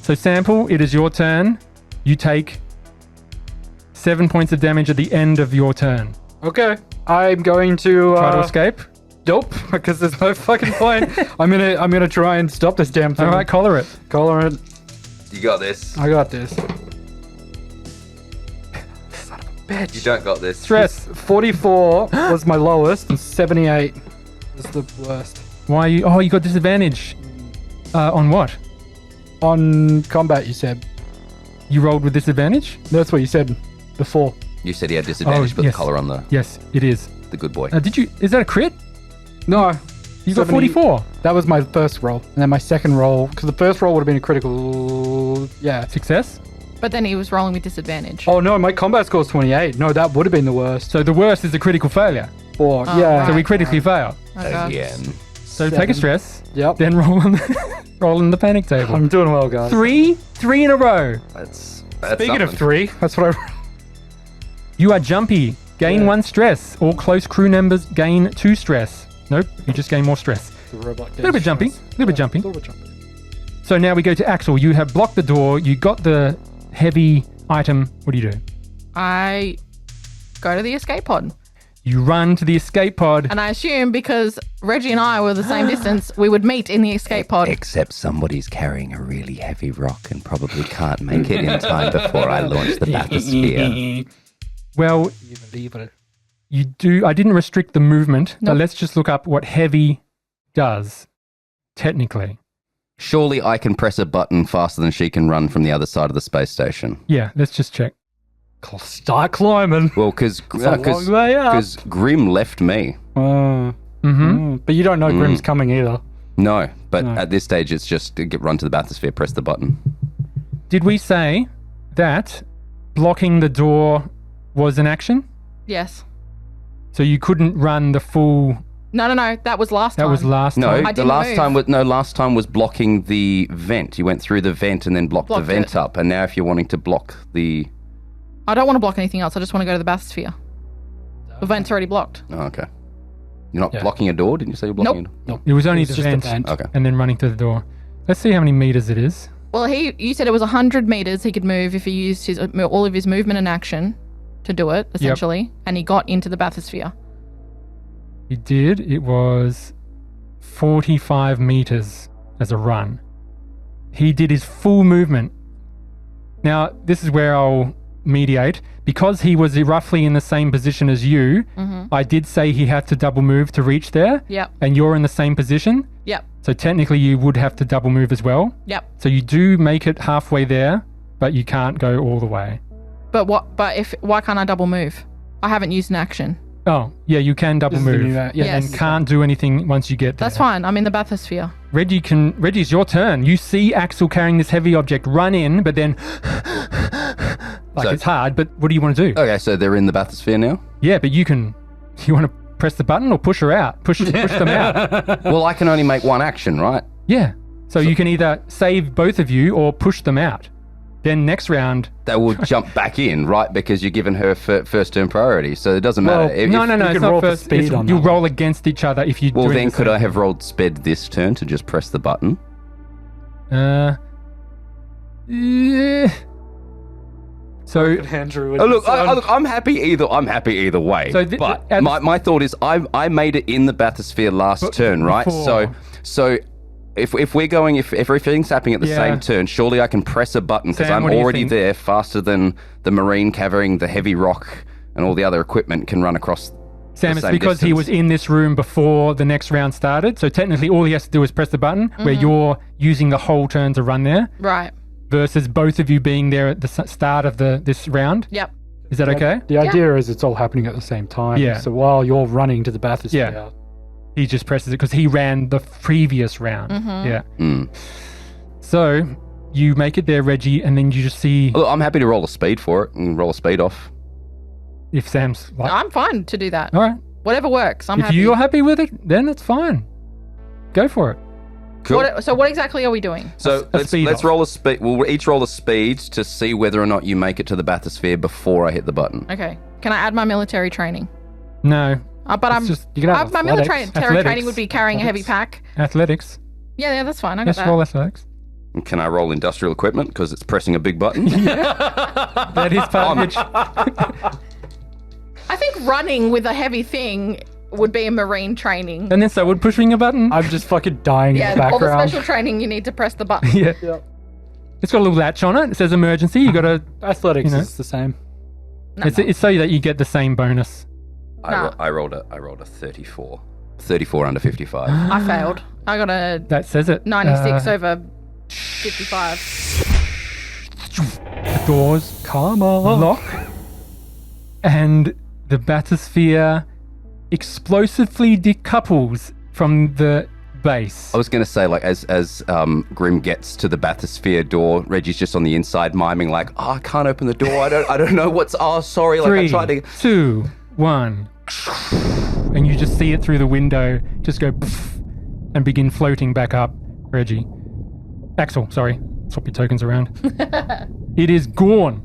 So, Sample, it is your turn. You take 7 points of damage at the end of your turn. Okay. I'm going to Try to escape. Nope, because there's no fucking point. I'm gonna try and stop this damn thing. All right, collar it. Collar it. You got this. I got this. Bet you don't got this. Stress. 44 was my lowest, and 78 was the worst. Why are you... Oh, you got disadvantage. On what? On combat, you said. You rolled with disadvantage? That's what you said before. You said he had disadvantage, but yes. the collar on the Yes, it is. good boy. Did you... Is that a crit? No. You got 70 44. That was my first roll. And then my second roll, because the first roll would have been a critical... Yeah. Success? But then he was rolling with disadvantage. Oh, no, my combat score is 28. No, that would have been the worst. So the worst is a critical failure. Four. Oh, Yeah. right. So we critically fail. Oh, God. Again. So take a stress. Yep. Then roll on the panic table. I'm doing well, guys. Three in a row. That's Speaking of something. 3, that's what I... You are jumpy. Gain Yeah. 1 stress. All close crew members gain 2 stress. Nope, you just gain more stress. The robot A little bit jumpy. A little bit jumpy. So now we go to Axel. You have blocked the door. You got the heavy item. What do you do? I go to the escape pod. You run to the escape pod. And I assume because Reggie and I were the same distance, we would meet in the escape pod. Except somebody's carrying a really heavy rock and probably can't make it in time before I launch the bathysphere. Well, You believe it. you do. I didn't restrict the movement, but Nope. let's just look up what heavy does, technically. Surely I can press a button faster than she can run from the other side of the space station. Yeah, let's just check. Start climbing. Well, because It's a long way up. Grim left me. But you don't know Grim's coming either. No, but No. at this stage it's just to run to the bathysphere, press the button. Did we say that blocking the door was an action? Yes. So you couldn't run the full... No. That was last That time. was last No, time. I the didn't last move. time was last time was blocking the vent. You went through the vent and then blocked the Blocked vent it. up. And now if you're wanting to block the... I don't want to block anything else. I just want to go to the bathysphere. The vent's already blocked. Oh, okay. You're not Yeah. blocking a door? Didn't you say you're blocking a door? It was only It's the just a vent, vent. Okay. and then running to the door. Let's see how many meters it is. Well, you said it was 100 meters he could move if he used all of his movement and action to do it, essentially. And he got into the bathysphere. He did. It was 45 meters as a run. He did his full movement. Now, this is where I'll mediate. Because he was roughly in the same position as you, I did say he had to double move to reach there. Yep. And you're in the same position. Yep. So technically you would have to double move as well. Yep. So you do make it halfway there, but you can't go all the way. But why can't I double move? I haven't used an action. Oh, yeah, you can double This is the move. new yeah. Yes. And can't do anything once you get there. That's fine. I'm in the bathysphere. Reggie's your turn. You see Axel carrying this heavy object run in, but then So- it's hard, but what do you want to do? Okay, so they're in the bathysphere now? Yeah, but you want to press the button or push her out? Push them out. Well, I can only make one action, right? Yeah. So you can either save both of you or push them out. Then next round... They will jump back in, right? Because you're giving her first turn priority. So it doesn't matter. Well, No, you it's can not roll for first. speed on that You'll one. roll against each other if you Well, do then could I have rolled sped this turn to just press the button? Yeah. So... Andrew. Oh, look, I'm happy either way. So but at- my thought is I made it in the bathysphere last turn, right? before. So if we're going, if everything's happening at the Yeah. same turn, surely I can press a button because Sam, I'm what do you already think? there faster than the Marine carrying the heavy rock and all the other equipment can run across. Sam, the it's same because he distance. was in this room before the next round started. So technically all he has to do is press the button where you're using the whole turn to run there Right. versus both of you being there at the start of this round. Yep. Is that okay? The idea is it's all happening at the same time. Yeah. So while you're running to the bathysphere, Yeah. He just presses it because he ran the previous round. Yeah. Mm. So you make it there, Reggie, and then you just see... Look, I'm happy to roll a speed for it and roll a speed off. If Sam's like, I'm fine to do that. all right. Whatever works. I'm If happy. you're happy with it, then it's fine. Go for it. Cool. So what exactly are we doing? So A speed let's off. roll a speed. We'll each roll a speed to see whether or not you make it to the bathysphere before I hit the button. Okay. Can I add my military training? No. But I'm just You can have my military Athletics. training would be carrying a heavy pack. Athletics. Yeah, that's fine. I got Let's that. roll athletics. And can I roll industrial equipment because it's pressing a big button? That is part of it. I think running with a heavy thing would be a marine training. And then so would pushing a button. I'm just fucking dying in the Yeah, all the background. special training, you need to press the button. Yeah. It's got a little latch on it. It says emergency. You got to. Athletics You know. is the same. It's so that you get the same bonus. I rolled a 34. 34 under 55. I failed. I got a That says it. 96 over 55. The doors lock, and the bathysphere explosively decouples from the base. I was going to say, like, as Grim gets to the bathysphere door, Reggie's just on the inside miming, like, oh, I can't open the door. I don't know what's. Oh, sorry. Like, I 3, tried to. 2, 1, and you just see it through the window, just go poof, and begin floating back up. Reggie, Axel, sorry, swap your tokens around. It is gone,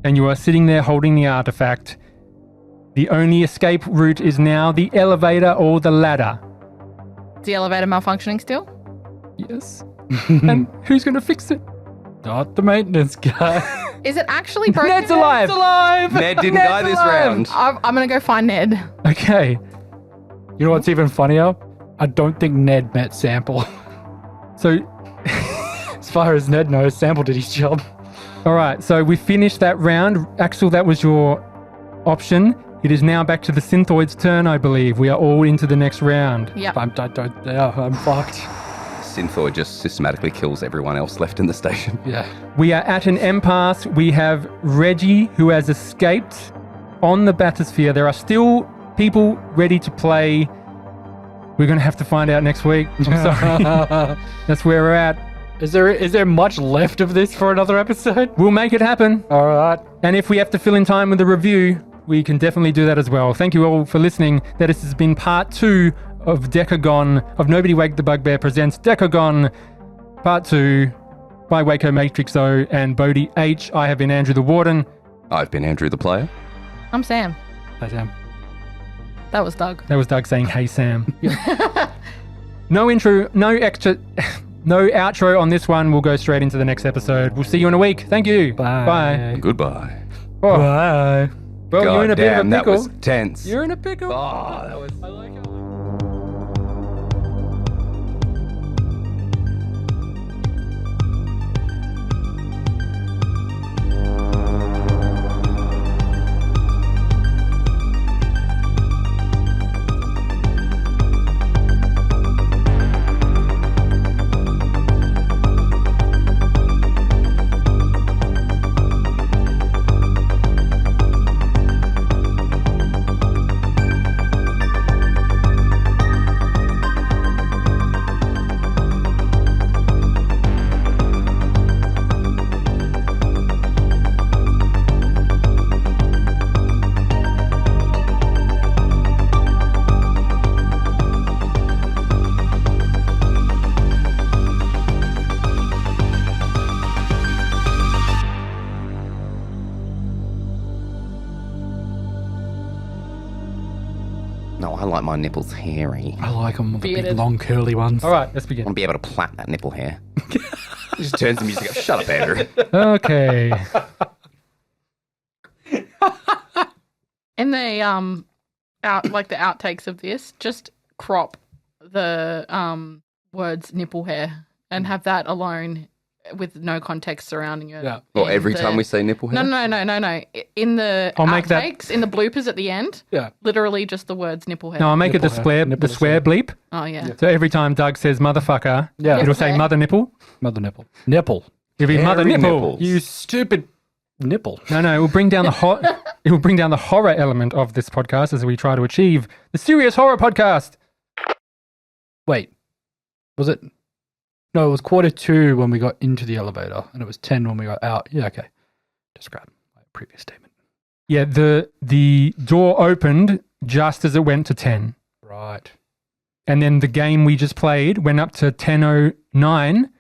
and you are sitting there holding the artifact. The only escape route is now the elevator or the ladder. Is the elevator malfunctioning still? Yes. And who's going to fix it? Not the maintenance guy. Is it actually broken? Ned's alive! Ned didn't die this round. I'm going to go find Ned. Okay. You know what's even funnier? I don't think Ned met Sample. So, As far as Ned knows, Sample did his job. all right. So we finished that round. Axel, that was your option. It is now back to the Synthoid's turn, I believe. We are all into the next round. Yeah. I'm fucked. Synthoid just systematically kills everyone else left in the station. Yeah. We are at an impasse. We have Reggie, who has escaped on the bathysphere. There are still people ready to play. We're going to have to find out next week. I'm sorry. That's where we're at. Is there much left of this for another episode? We'll make it happen. All right. And if we have to fill in time with a review, we can definitely do that as well. Thank you all for listening. That has been part 2 of Decagone, of Nobody Wake the Bugbear presents Decagone, part 2 by Waco Matrixo and Bodie H. I have been Andrew the Warden. I've been Andrew the player. I'm Sam. Hi, Sam. That was Doug. That was Doug saying, hey, Sam. No intro, no extra, no outro on this one. We'll go straight into the next episode. We'll see you in a week. Thank you. Bye. Goodbye. Oh, Bye. well, you're in a bit of a Goddamn, pickle. that was tense. You're in a pickle. Oh, that was. I like it. No, I like my nipples hairy. I like them with the big, Bearded. long, curly ones. All right, let's I begin. want to be able to plait that nipple hair. Just turns the music up. Shut up, Andrew. Okay. In the the outtakes of this, just crop the words nipple hair and have that alone with no context surrounding it. Yeah. Well, every In time the- we say nipple hair? No. In the I'll make that- outtakes, in the bloopers at the end, Yeah. literally just the words nipple hair. No, I'll make it the Nipple hair. swear, Nipple the swear bleep. Oh, yeah. So every time Doug says motherfucker, Yeah. it'll say Nipple. mother nipple. Mother nipple. Nipple. It'll be mother Hairy nipple. nipples. You stupid nipple. No, it will bring down the it will bring down the horror element of this podcast as we try to achieve the serious horror podcast. Wait. Was it? No, it was 2:45 when we got into the elevator, and it was 10 when we got out. Yeah, okay. Describe my previous statement. Yeah, the door opened just as it went to 10. Right. And then the game we just played went up to 10:09,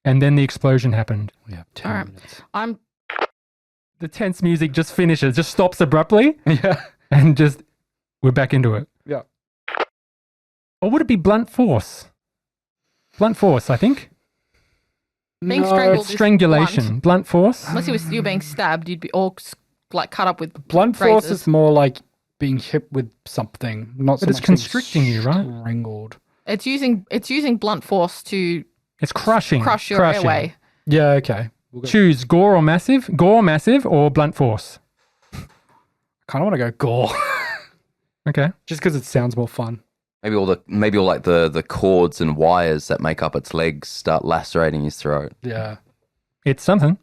and then the explosion happened. We have 10 All right. minutes. The tense music just finishes, just stops abruptly, Yeah. and just we're back into it. Yeah. Or would it be blunt force? Blunt force, I think. Being No, strangled It's is strangulation. Blunt force. Unless you were being stabbed, you'd be all like cut up with Blunt force razors. is more like being hit with something, not so But it's much being constricting you, right? Strangled. It's using blunt force to It's crushing. crush your airway. Yeah, okay. We'll go. Choose gore or massive, or blunt force. I kind of want to go gore, Okay. just because it sounds more fun. Maybe all the cords and wires that make up its legs start lacerating his throat. Yeah. It's something.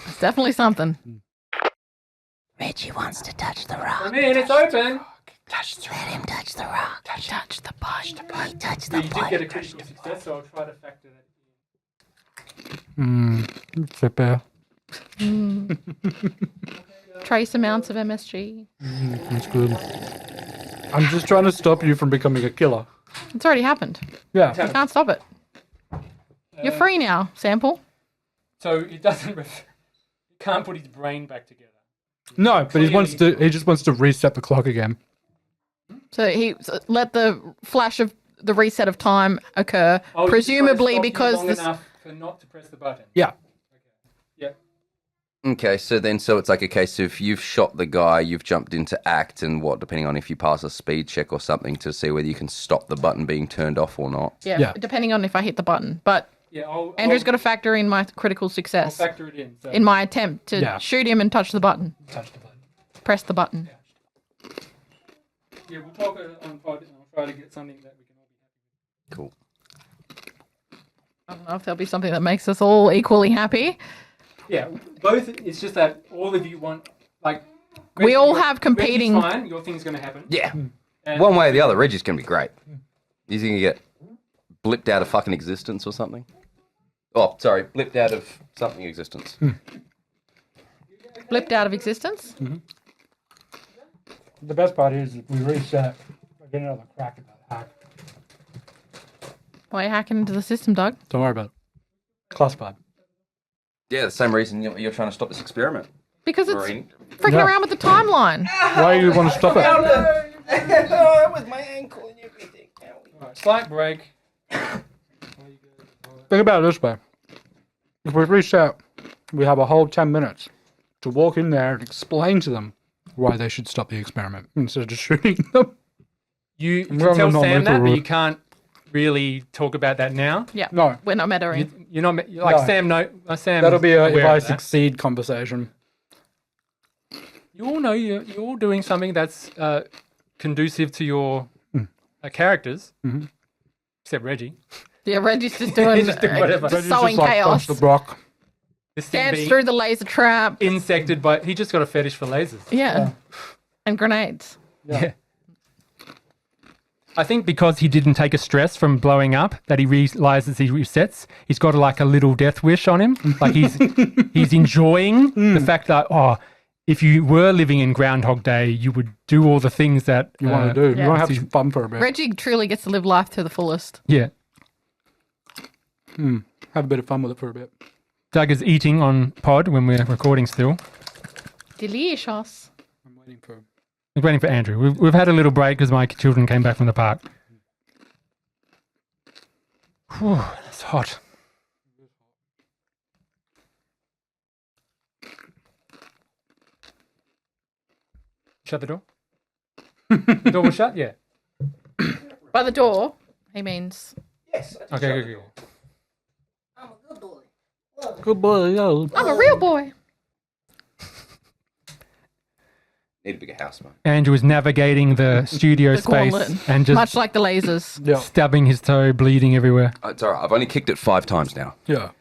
It's definitely something. Reggie wants to touch the rock. I mean, it's open. Let him touch the rock. Touch the button. He touched the button. critical success, so I'll try to factor that. It's bear. Trace amounts of MSG. That's good. I'm just trying to stop you from becoming a killer. It's already happened. Yeah. You can't stop it. You're free now, Sample. So it doesn't. He can't put his brain back together. No, but he just wants to reset the clock again. So let the flash of the reset of time occur, presumably because this. enough for not to press the button. Yeah. Yeah. Okay, so it's like a case of you've shot the guy, you've jumped into act, and depending on if you pass a speed check or something to see whether you can stop the button being turned off or not. Yeah, depending on if I hit the button. But Andrew's got to factor in my critical I'll success factor it in. So in my attempt to shoot him and touch the button. touch the button. Press the button. Yeah, we'll talk on pod, and I'll try to get something that we can all be happy Cool. I don't know if there'll be something that makes us all equally happy. with. Yeah, both. It's just that all of you want like. We all have competing. Reggie's fine. Your thing's going to happen. Yeah. And One way or the other, Reggie's going to be great. He's going to get blipped out of fucking existence or something. Oh, sorry, blipped out of something existence. Blipped out of existence. The best part is if we reset, I get another crack at that hack. Why are you hacking into the system, Doug? Don't worry about it. Classified. Yeah, the same reason you're trying to stop this experiment. Because it's Marine. freaking around with the timeline. Why do you want to stop it? With my ankle and everything. Alright, slight break. Think about it this way. If we reset, we have a whole 10 minutes to walk in there and explain to them why they should stop the experiment instead of just shooting them. You can We're on tell the Sam that, non-lethal but you route. can't really talk about that now. Yeah. No. We're not mettering. You're not you're like No. Sam. No, Sam. That'll be a aware if I of that. succeed conversation. You all know you're all doing something that's conducive to your characters, except Reggie. Yeah, Reggie's just doing Just doing whatever. just Reggie's sowing just like, chaos. punch the rock. This thing Dance being through the laser trap. insected by. He just got a fetish for lasers. Yeah. And grenades. Yeah. I think because he didn't take a stress from blowing up, that he realizes he resets. He's got like a little death wish on him. Like he's enjoying the fact that if you were living in Groundhog Day, you would do all the things that You want to do. Yeah. You want to have some fun for a bit. Reggie truly gets to live life to the fullest. Yeah. Have a bit of fun with it for a bit. Doug is eating on pod when we're recording still. Delicious. I'm waiting for... We're waiting for Andrew. We've had a little break because my children came back from the park. Whew, it's hot. Shut the door. The door was shut? Yeah. By the door, he means Okay, good. I'm a good boy. Good boy, yo. I'm a real boy. Need a bigger house, man. Andrew is navigating the studio The space gauntlet. and just Much like the lasers. Yeah. stabbing his toe, bleeding everywhere. It's all right. I've only kicked it 5 times now. Yeah.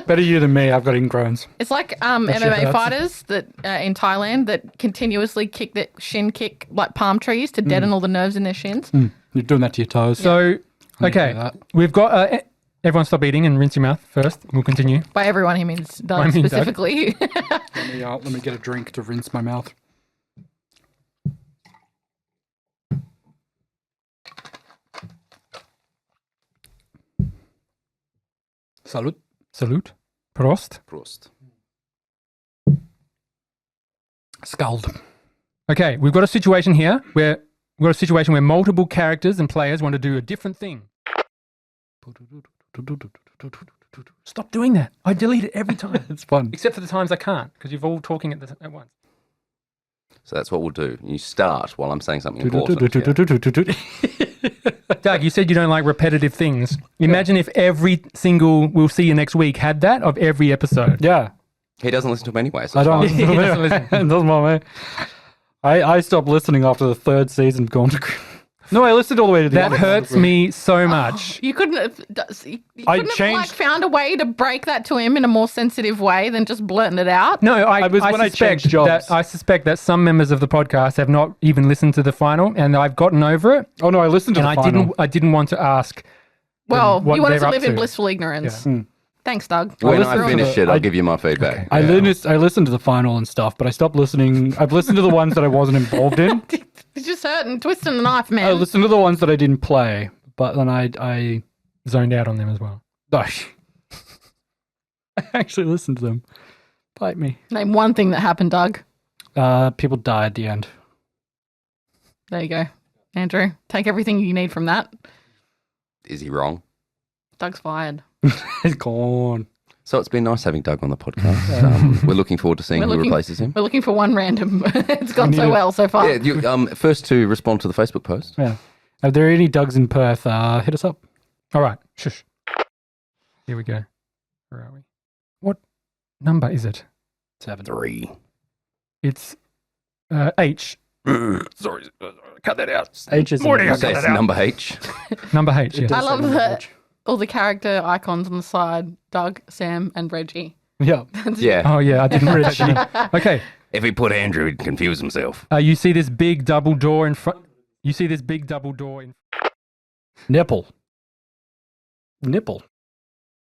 Better you than me. I've got ingrowns. It's like shit MMA hurts. fighters that in Thailand that continuously kick that shin kick like palm trees to deaden all the nerves in their shins. You're doing that to your toes. So, need to okay, do that. we've got everyone stop eating and rinse your mouth first. We'll continue. By everyone, he means Doug I mean Doug. specifically. Let me get a drink to rinse my mouth. Salute. Salute. Prost. Prost. Scald. Okay, we've got a situation here where multiple characters and players want to do a different thing. Stop doing that. I delete it every time. It's fun. Except for the times I can't, because you're all talking at once. So that's what we'll do. You start while I'm saying something important. Doug, you said you don't like repetitive things. Imagine if every single "we'll see you next week" had that of every episode. Yeah. He doesn't listen to them anyway. So I don't. He doesn't listen. It doesn't bother me. I stopped listening after the third season of Gone to... No, I listened all the way to the That end. hurts me so much. You couldn't have, I have changed- found a way to break that to him in a more sensitive way than just blurting it out. No, I changed jobs. I suspect that some members of the podcast have not even listened to the final, and I've gotten over it. Oh no, I listened to And the I final. didn't want to ask. Well, what you wanted they're to up live in to. blissful ignorance. Yeah. Thanks, Doug. when listened I to finish the- it, I'll give you my feedback. I listened to the final and stuff, but I stopped listening. I've listened to the ones that I wasn't involved in. It's just hurting, twisting the knife, man. I listened to the ones that I didn't play, but then I Zoned out on them as well. I actually listened to them. Bite me. Name one thing that happened, Doug. People die at the end. There you go. Andrew, take everything you need from that. Is he wrong? Doug's fired. It's gone. So it's been nice having Doug on the podcast. We're looking forward to seeing who replaces him. We're looking for one random. It's gone so it. well so far. Yeah, you, first to respond to the Facebook post. Yeah. Are there any Dougs in Perth? Hit us up. All right, shush. Here we go. Where are we? What number is it? 7. 3. It's H. Sorry, cut that out. H is You say it's number H. Number H, yes. I love all the character icons on the side. Doug, Sam, and Reggie. Yeah. Yeah. Oh, yeah, I didn't read that. Okay. If he put Andrew, he'd confuse himself. You see this big double door in front. You see this big double door in. Nipple.